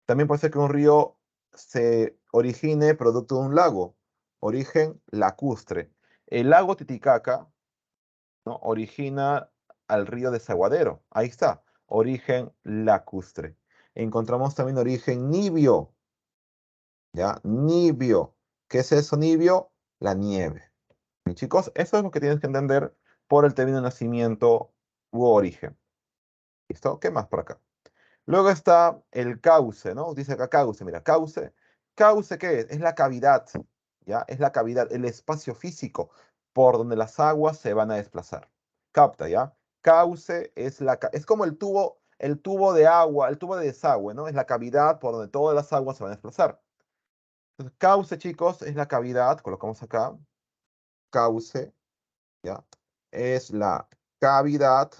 También puede ser que un río se origine producto de un lago. Origen lacustre. El lago Titicaca, ¿no? Origina al río Desaguadero. Ahí está. Origen lacustre. Encontramos también origen nibio. ¿Ya? Nibio. ¿Qué es eso nibio? La nieve. Y chicos, eso es lo que tienes que entender por el término nacimiento u origen. ¿Listo? ¿Qué más por acá? Luego está el cauce, ¿no? Dice acá cauce, mira, cauce. ¿Cauce qué es? Es la cavidad, ¿ya? Es la cavidad, el espacio físico por donde las aguas se van a desplazar. Capta, ¿ya? Cauce es como el tubo de agua, el tubo de desagüe, ¿no? Es la cavidad por donde todas las aguas se van a desplazar. Entonces, cauce, chicos, es la cavidad, colocamos acá, cauce, ¿ya? Es la cavidad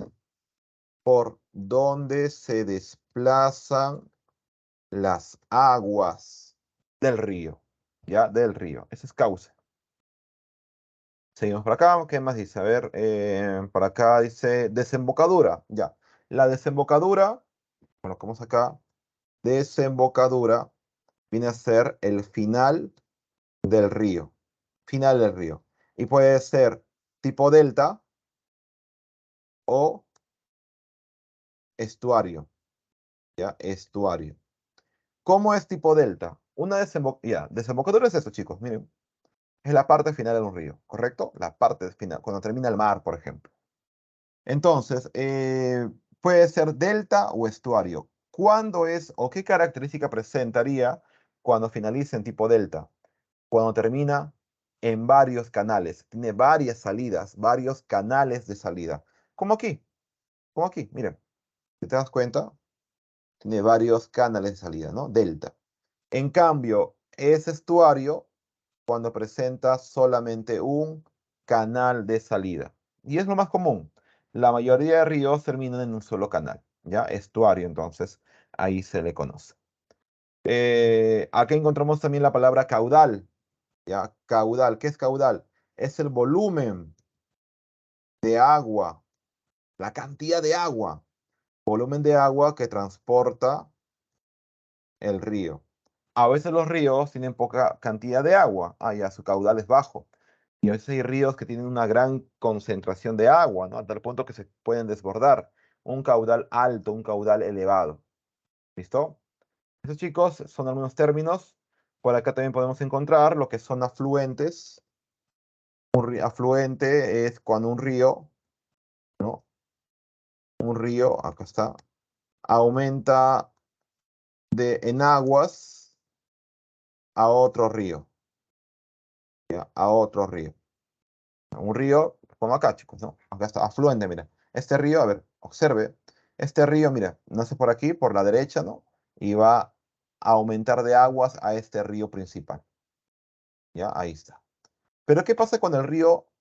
por donde se desplazan las aguas del río, ¿ya? Del río. Ese es cauce. Seguimos por acá. ¿Qué más dice? A ver, por acá dice desembocadura, ya. La desembocadura, colocamos acá, desembocadura viene a ser el final del río. Final del río. Y puede ser tipo delta o estuario. ¿Ya? Estuario. ¿Cómo es tipo delta? Una desembocadura es eso, chicos. Miren, es la parte final de un río, ¿correcto? La parte final, cuando termina el mar, por ejemplo. Entonces, puede ser delta o estuario. ¿Cuándo es o qué característica presentaría cuando finaliza en tipo delta? Cuando termina en varios canales, tiene varias salidas, varios canales de salida. Como aquí, miren, si te das cuenta, tiene varios canales de salida, ¿no? Delta. En cambio, es estuario cuando presenta solamente un canal de salida. Y es lo más común. La mayoría de ríos terminan en un solo canal, ¿ya? Estuario, entonces, ahí se le conoce. Acá encontramos también la palabra caudal. ¿Ya? Caudal, ¿qué es caudal? Es el volumen de agua, la cantidad de agua, volumen de agua que transporta el río. A veces los ríos tienen poca cantidad de agua, ya su caudal es bajo. Y a veces hay ríos que tienen una gran concentración de agua, ¿no? Hasta el punto que se pueden desbordar. Un caudal alto, un caudal elevado. ¿Listo? Estos, chicos, son algunos términos. Por acá también podemos encontrar lo que son afluentes. Afluente es cuando un río, ¿no? Un río, acá está, aumenta en aguas a otro río, ¿ya? A otro río. Un río, como acá, chicos, ¿no? Acá está, afluente, mira. Este río, a ver, observe. Este río, mira, nace por aquí, por la derecha, ¿no? Y va a aumentar de aguas a este río principal. ¿Ya? Ahí está. Pero ¿qué pasa cuando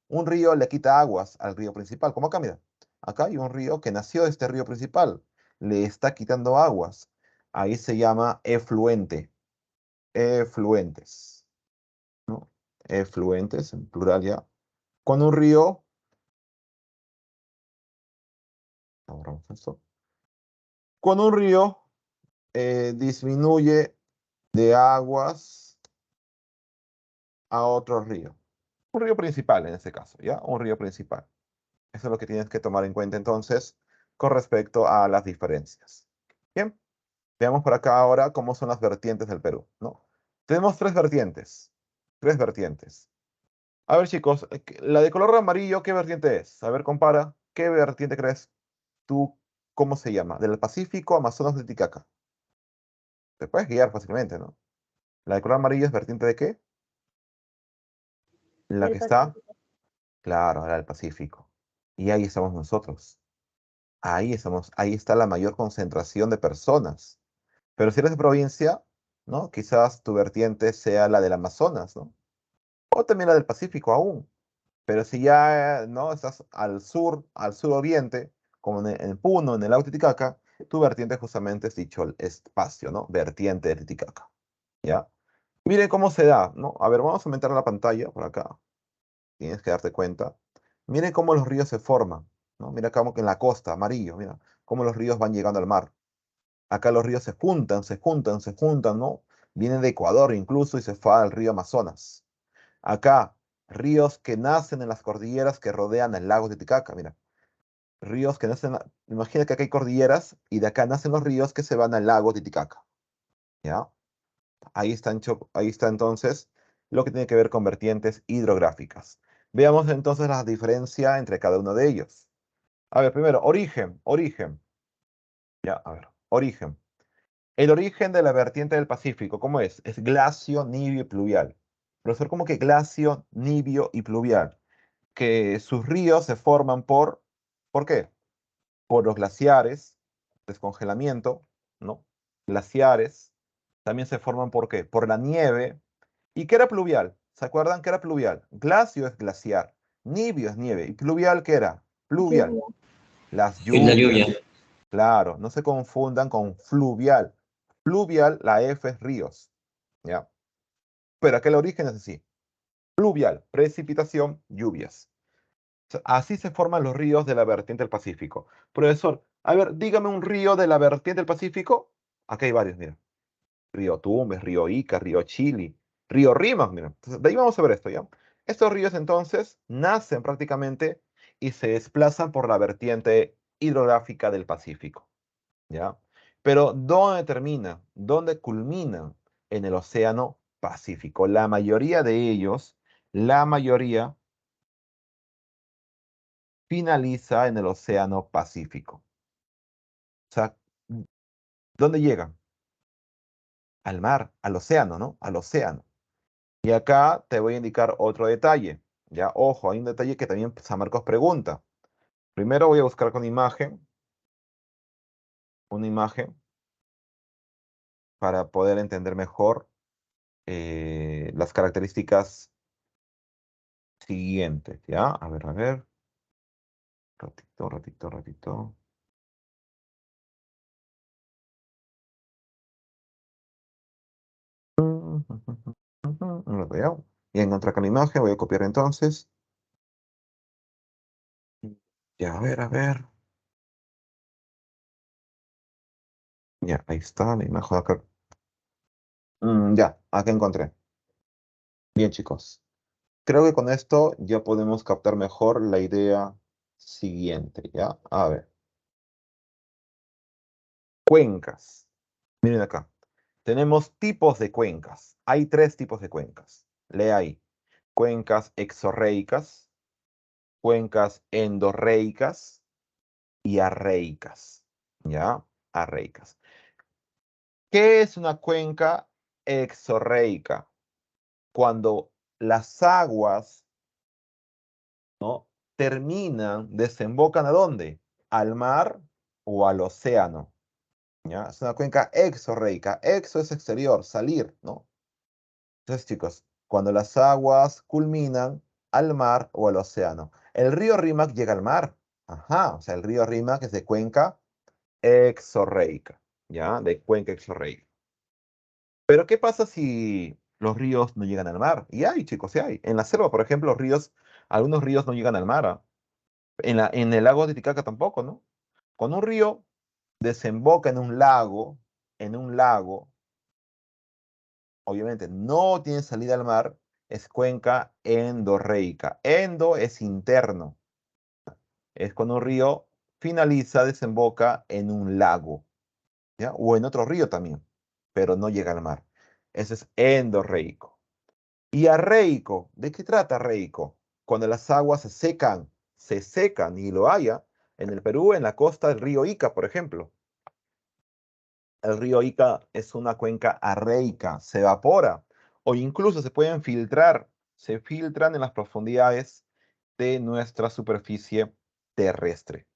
un río le quita aguas al río principal? Como acá, mira. Acá hay un río que nació de este río principal. Le está quitando aguas. Ahí se llama efluente. Efluentes. ¿No? Efluentes, en plural ya. Cuando un río, borramos esto. Cuando un río disminuye de aguas a otro río. Un río principal en este caso, ¿ya? Un río principal. Eso es lo que tienes que tomar en cuenta entonces con respecto a las diferencias. Bien, veamos por acá ahora cómo son las vertientes del Perú, ¿no? Tenemos tres vertientes. Tres vertientes. A ver, chicos, la de color amarillo, ¿qué vertiente es? A ver, compara. ¿Qué vertiente crees tú? ¿Cómo se llama? Del Pacífico, Amazonas, de Titicaca. Te puedes guiar fácilmente, ¿no? La de color amarillo es vertiente de qué? La que está, claro, la del Pacífico. Y ahí estamos nosotros. Ahí estamos, ahí está la mayor concentración de personas. Pero si eres de provincia, ¿no? Quizás tu vertiente sea la del Amazonas, ¿no? O también la del Pacífico aún. Pero si ya, ¿no? Estás al suroriente, como en Puno, en el lago Titicaca, tu vertiente justamente es dicho el espacio, ¿no? Vertiente de Titicaca, ¿ya? Miren cómo se da, ¿no? A ver, vamos a aumentar la pantalla por acá. Tienes que darte cuenta. Miren cómo los ríos se forman, ¿no? Mira como que en la costa, amarillo, mira, cómo los ríos van llegando al mar. Acá los ríos se juntan, se juntan, se juntan, ¿no? Vienen de Ecuador incluso y se va al río Amazonas. Acá, ríos que nacen en las cordilleras que rodean el lago Titicaca, mira. Ríos que nacen, imagina que acá hay cordilleras y de acá nacen los ríos que se van al lago Titicaca, ¿ya? Ahí está entonces lo que tiene que ver con vertientes hidrográficas. Veamos entonces la diferencia entre cada uno de ellos. A ver, primero, origen. Ya, a ver, origen. El origen de la vertiente del Pacífico, ¿cómo es? Es glacio, nibio y pluvial. Profesor, ¿cómo que glacio, nibio y pluvial? Que sus ríos se forman ¿por qué? por los glaciares, descongelamiento, ¿no? Glaciares. También se forman ¿por qué? Por la nieve. ¿Y qué era pluvial? ¿Se acuerdan qué era pluvial? Glacio es glaciar, nibio es nieve. ¿Y pluvial qué era? Pluvial. Lluvia. Las Es la lluvias. lluvia. Claro, no se confundan con fluvial. Fluvial, la F es ríos. ¿Ya? Pero aquel origen es así. Pluvial, precipitación, lluvias. Así se forman los ríos de la vertiente del Pacífico. Profesor, a ver, dígame un río de la vertiente del Pacífico. Aquí hay varios, mira. Río Tumbes, río Ica, río Chili, río Rímac, mira. Entonces, de ahí vamos a ver esto, ¿ya? Estos ríos entonces nacen prácticamente y se desplazan por la vertiente hidrográfica del Pacífico, ¿ya? Pero ¿dónde termina? ¿Dónde culminan? En el Océano Pacífico. La mayoría de ellos, la mayoría finaliza en el Océano Pacífico. O sea, ¿dónde llegan? Al mar, al océano, ¿no? Al océano. Y acá te voy a indicar otro detalle. Ya, ojo, hay un detalle que también San Marcos pregunta. Primero voy a buscar con una imagen para poder entender mejor las características siguientes. ¿Ya? A ver. Ratito, ratito, ratito. No lo veo. Y encontrar con la imagen, voy a copiar entonces. Ya, a ver, a ver. Ya, ahí está la imagen acá. Ya, acá encontré. Bien, chicos. Creo que con esto ya podemos captar mejor la idea siguiente, ¿ya? A ver. Cuencas. Miren acá. Tenemos tipos de cuencas. Hay 3 tipos de cuencas. Lea ahí. Cuencas exorreicas, cuencas endorreicas y arreicas. ¿Ya? Arreicas. ¿Qué es una cuenca exorreica? Cuando las aguas, ¿no? terminan, desembocan ¿a dónde? Al mar o al océano. ¿Ya? Es una cuenca exorreica. Exo es exterior, salir, ¿no? Entonces, chicos, cuando las aguas culminan al mar o al océano. El río Rímac llega al mar. Ajá, o sea, el río Rímac es de cuenca exorreica, ¿ya? De cuenca exorreica. Pero, ¿qué pasa si los ríos no llegan al mar? Y hay, chicos, sí hay. En la selva, por ejemplo, algunos ríos no llegan al mar. ¿Ah? En el lago Titicaca tampoco, ¿no? Cuando un río desemboca en un lago, obviamente no tiene salida al mar, es cuenca endorreica. Endo es interno. Es cuando un río finaliza, desemboca en un lago, ¿ya? O en otro río también, pero no llega al mar. Ese es endorreico. Y arreico, ¿de qué trata arreico? Cuando las aguas se secan y lo haya, en el Perú, en la costa del río Ica, por ejemplo. El río Ica es una cuenca arreica, se evapora o incluso se pueden filtrar, se filtran en las profundidades de nuestra superficie terrestre.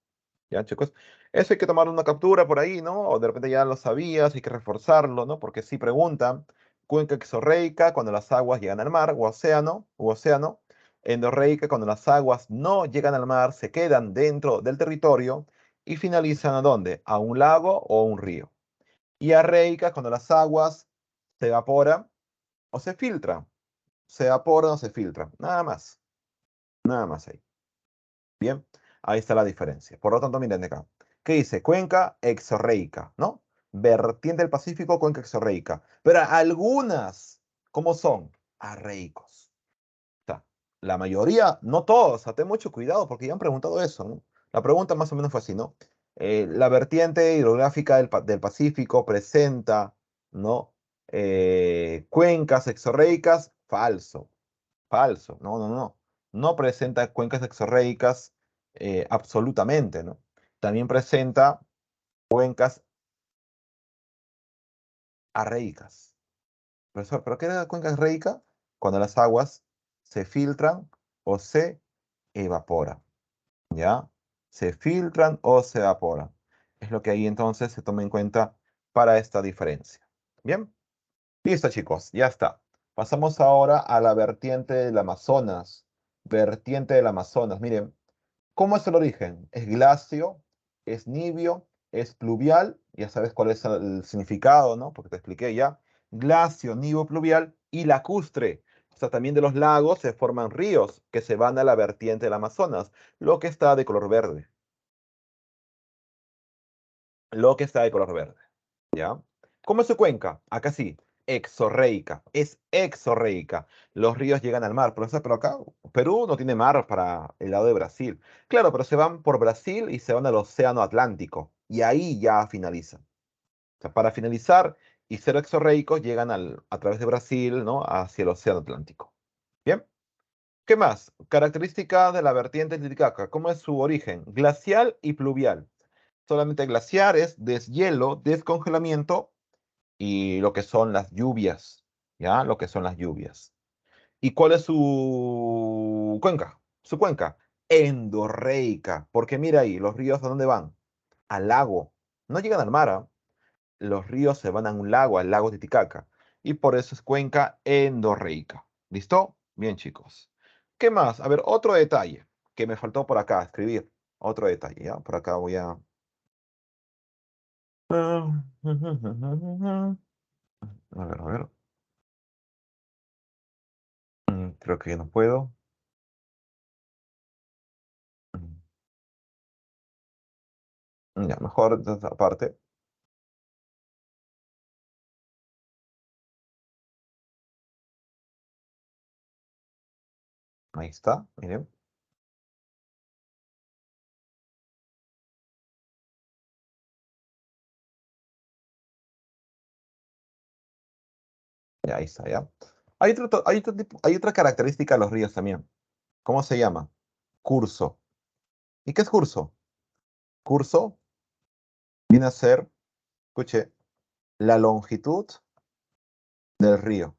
¿Ya, chicos? Eso hay que tomar una captura por ahí, ¿no? O de repente ya lo sabías, hay que reforzarlo, ¿no? Porque si preguntan, cuenca exorreica cuando las aguas llegan al mar u océano, endorreica cuando las aguas no llegan al mar, se quedan dentro del territorio y finalizan ¿a dónde? A un lago o un río. Y arreica cuando las aguas se evaporan o se filtran. Se evaporan o se filtran. Nada más. Nada más ahí. Bien, ahí está la diferencia. Por lo tanto, miren acá. ¿Qué dice? Cuenca exorreica, ¿no? Vertiente del Pacífico, cuenca exorreica. Pero algunas, ¿cómo son? Arreicos. O sea, la mayoría, no todos, o sea, ten mucho cuidado porque ya han preguntado eso, ¿no? La pregunta más o menos fue así, ¿no? La vertiente hidrográfica del Pacífico presenta, ¿no? Cuencas exorreicas, falso. Falso, no, no, no. No presenta cuencas exorreicas absolutamente, ¿no? También presenta cuencas arreicas. Profesor, ¿pero qué es la cuenca arreica? Cuando las aguas se filtran o se evaporan, ¿ya? se filtran o se evaporan. Es lo que ahí entonces se toma en cuenta para esta diferencia. Bien, listo chicos, ya está. Pasamos ahora a la vertiente del Amazonas. Vertiente del Amazonas, miren, ¿cómo es el origen? ¿Es glacio? ¿Es nibio? ¿Es pluvial? Ya sabes cuál es el significado, ¿no? Porque te expliqué ya. Glacio, nibio, pluvial y lacustre. O sea, también de los lagos se forman ríos que se van a la vertiente del Amazonas, lo que está de color verde. Lo que está de color verde. ¿Ya? ¿Cómo es su cuenca? Acá sí, exorreica, es exorreica. Los ríos llegan al mar, pero acá Perú no tiene mar para el lado de Brasil. Claro, pero se van por Brasil y se van al Océano Atlántico. Y ahí ya finalizan. O sea, para finalizar y ser exorreicos llegan a través de Brasil, ¿no? Hacia el Océano Atlántico. Bien. ¿Qué más? Características de la vertiente Titicaca. ¿Cómo es su origen? Glacial y pluvial. Solamente glaciar es deshielo, descongelamiento y lo que son las lluvias, ¿ya? Lo que son las lluvias. ¿Y cuál es su cuenca? Su cuenca, endorreica, porque mira ahí, los ríos ¿a dónde van? Al lago. No llegan al mar, ¿ah? Los ríos se van a un lago, al lago Titicaca, y por eso es cuenca endorreica. ¿Listo? Bien, chicos. ¿Qué más? A ver, otro detalle que me faltó por acá, escribir. Otro detalle, ¿ya? Por acá voy a... A ver. Creo que no puedo. Ya, mejor de esa parte. Ahí está, miren. Ya, ahí está, ya. Hay otra característica de los ríos también. ¿Cómo se llama? Curso. ¿Y qué es curso? Curso viene a ser, escuche, la longitud del río.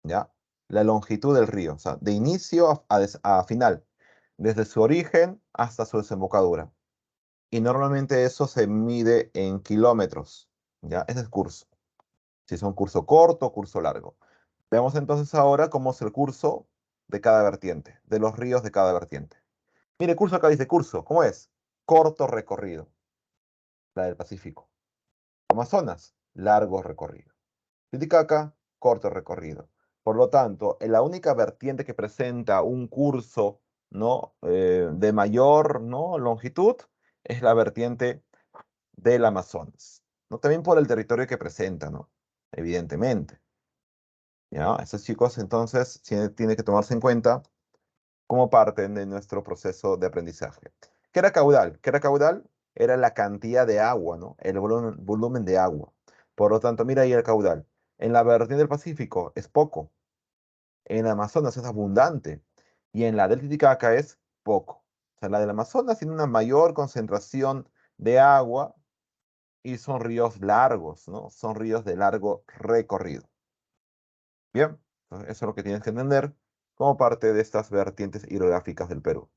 ¿Ya? La longitud del río. O sea, de inicio a final. Desde su origen hasta su desembocadura. Y normalmente eso se mide en kilómetros. ¿Ya? Ese es curso. Si es un curso corto o curso largo. Veamos entonces ahora cómo es el curso de cada vertiente, de los ríos de cada vertiente. Mire, curso acá dice curso, ¿cómo es? Corto recorrido, la del Pacífico. Amazonas, largo recorrido. Titicaca, corto recorrido. Por lo tanto, la única vertiente que presenta un curso, ¿no? De mayor, ¿no? longitud es la vertiente del Amazonas. ¿No? También por el territorio que presenta, ¿no? Evidentemente. ¿Ya? Estos chicos entonces tiene que tomarse en cuenta como parte de nuestro proceso de aprendizaje. ¿Qué era caudal? ¿Qué era caudal? Era la cantidad de agua, ¿no? El volumen de agua. Por lo tanto, mira ahí el caudal. En la vertiente del Pacífico es poco. En Amazonas es abundante. Y en la del Titicaca es poco. O sea, la del Amazonas tiene una mayor concentración de agua y son ríos largos, ¿no? Son ríos de largo recorrido. Bien, entonces eso es lo que tienes que entender como parte de estas vertientes hidrográficas del Perú.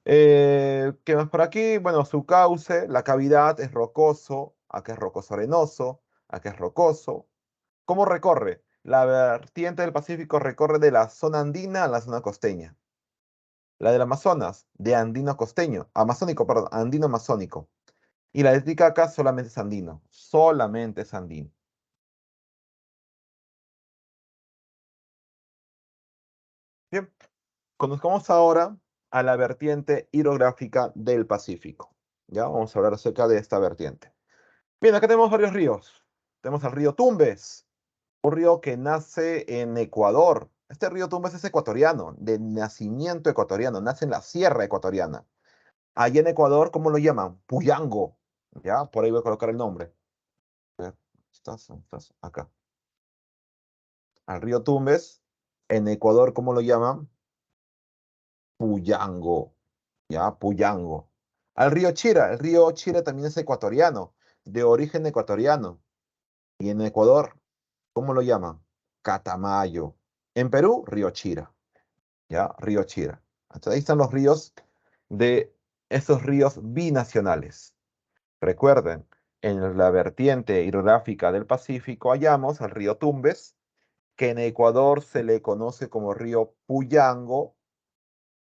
¿Qué más por aquí? Bueno, su cauce, la cavidad es rocoso, acá es rocoso arenoso, acá es rocoso. ¿Cómo recorre? La vertiente del Pacífico recorre de la zona andina a la zona costeña. La del Amazonas, de andino a costeño, amazónico, perdón, andino amazónico. Y la de Titicaca solamente es andino, solamente es andino. Bien, conozcamos ahora a la vertiente hidrográfica del Pacífico. Ya vamos a hablar acerca de esta vertiente. Bien, acá tenemos varios ríos. Tenemos el río Tumbes, un río que nace en Ecuador. Este río Tumbes es ecuatoriano, de nacimiento ecuatoriano, nace en la sierra ecuatoriana. Allá en Ecuador, ¿cómo lo llaman? Puyango. Ya, por ahí voy a colocar el nombre. A ver, estás acá. Al río Tumbes, en Ecuador, ¿cómo lo llaman? Puyango. Ya, Puyango. Al río Chira, el río Chira también es ecuatoriano, de origen ecuatoriano. Y en Ecuador, ¿cómo lo llaman? Catamayo. En Perú, río Chira. ¿Ya? Río Chira. Hasta ahí están los ríos de esos ríos binacionales. Recuerden, en la vertiente hidrográfica del Pacífico hallamos al río Tumbes, que en Ecuador se le conoce como río Puyango,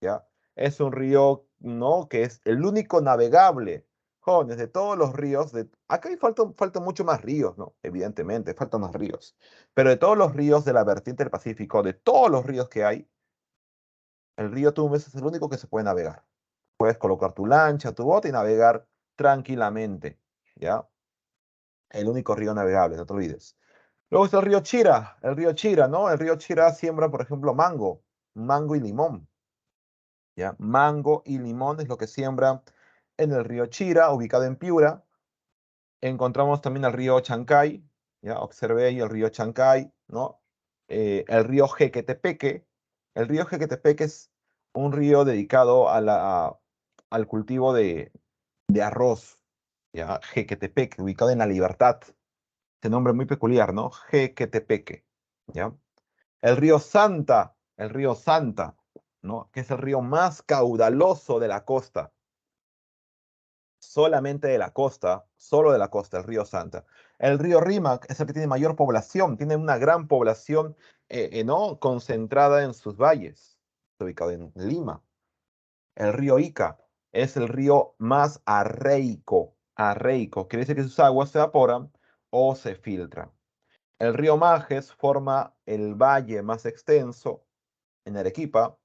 ¿ya? Es un río, ¿no?, que es el único navegable. Jóvenes, de todos los ríos, acá faltan mucho más ríos, ¿no? Evidentemente, faltan más ríos. Pero de todos los ríos de la vertiente del Pacífico, de todos los ríos que hay, el río Tumbes es el único que se puede navegar. Puedes colocar tu lancha, tu bote y navegar tranquilamente, ¿ya? El único río navegable, no te olvides. Luego está el río Chira, ¿no? El río Chira siembra, por ejemplo, mango y limón, ¿ya? Mango y limón es lo que siembra en el río Chira, ubicado en Piura. Encontramos también el río Chancay, ¿ya? Observé ahí el río Chancay, ¿no? El río Jequetepeque. El río Jequetepeque es un río dedicado al cultivo de arroz, ¿ya? Jequetepeque, ubicado en La Libertad. Este nombre muy peculiar, ¿no? Jequetepeque, ¿ya? El río Santa, ¿no? Que es el río más caudaloso de la costa. Solamente de la costa, solo de la costa, el río Santa. El río Rímac es el que tiene mayor población, tiene una gran población, ¿no?, concentrada en sus valles, está ubicado en Lima. El río Ica es el río más arreico, quiere decir que sus aguas se evaporan o se filtran. El río Majes forma el valle más extenso en Arequipa.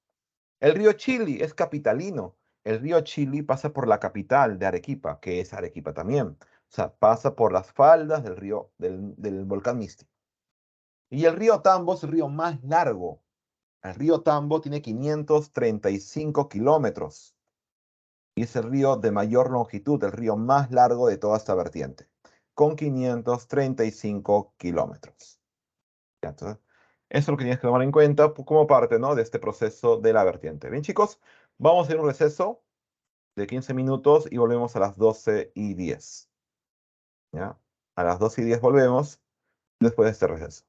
El río Chili es capitalino. El río Chili pasa por la capital de Arequipa, que es Arequipa también. O sea, pasa por las faldas del río, del volcán Misti. Y el río Tambo es el río más largo. El río Tambo tiene 535 kilómetros. Y es el río de mayor longitud, el río más largo de toda esta vertiente, con 535 kilómetros. Entonces, eso es lo que tienes que tomar en cuenta como parte, ¿no?, de este proceso de la vertiente. Bien, chicos, vamos a hacer un receso de 15 minutos y volvemos a las 12:10. ¿Ya? A las 12:10 volvemos después de este receso.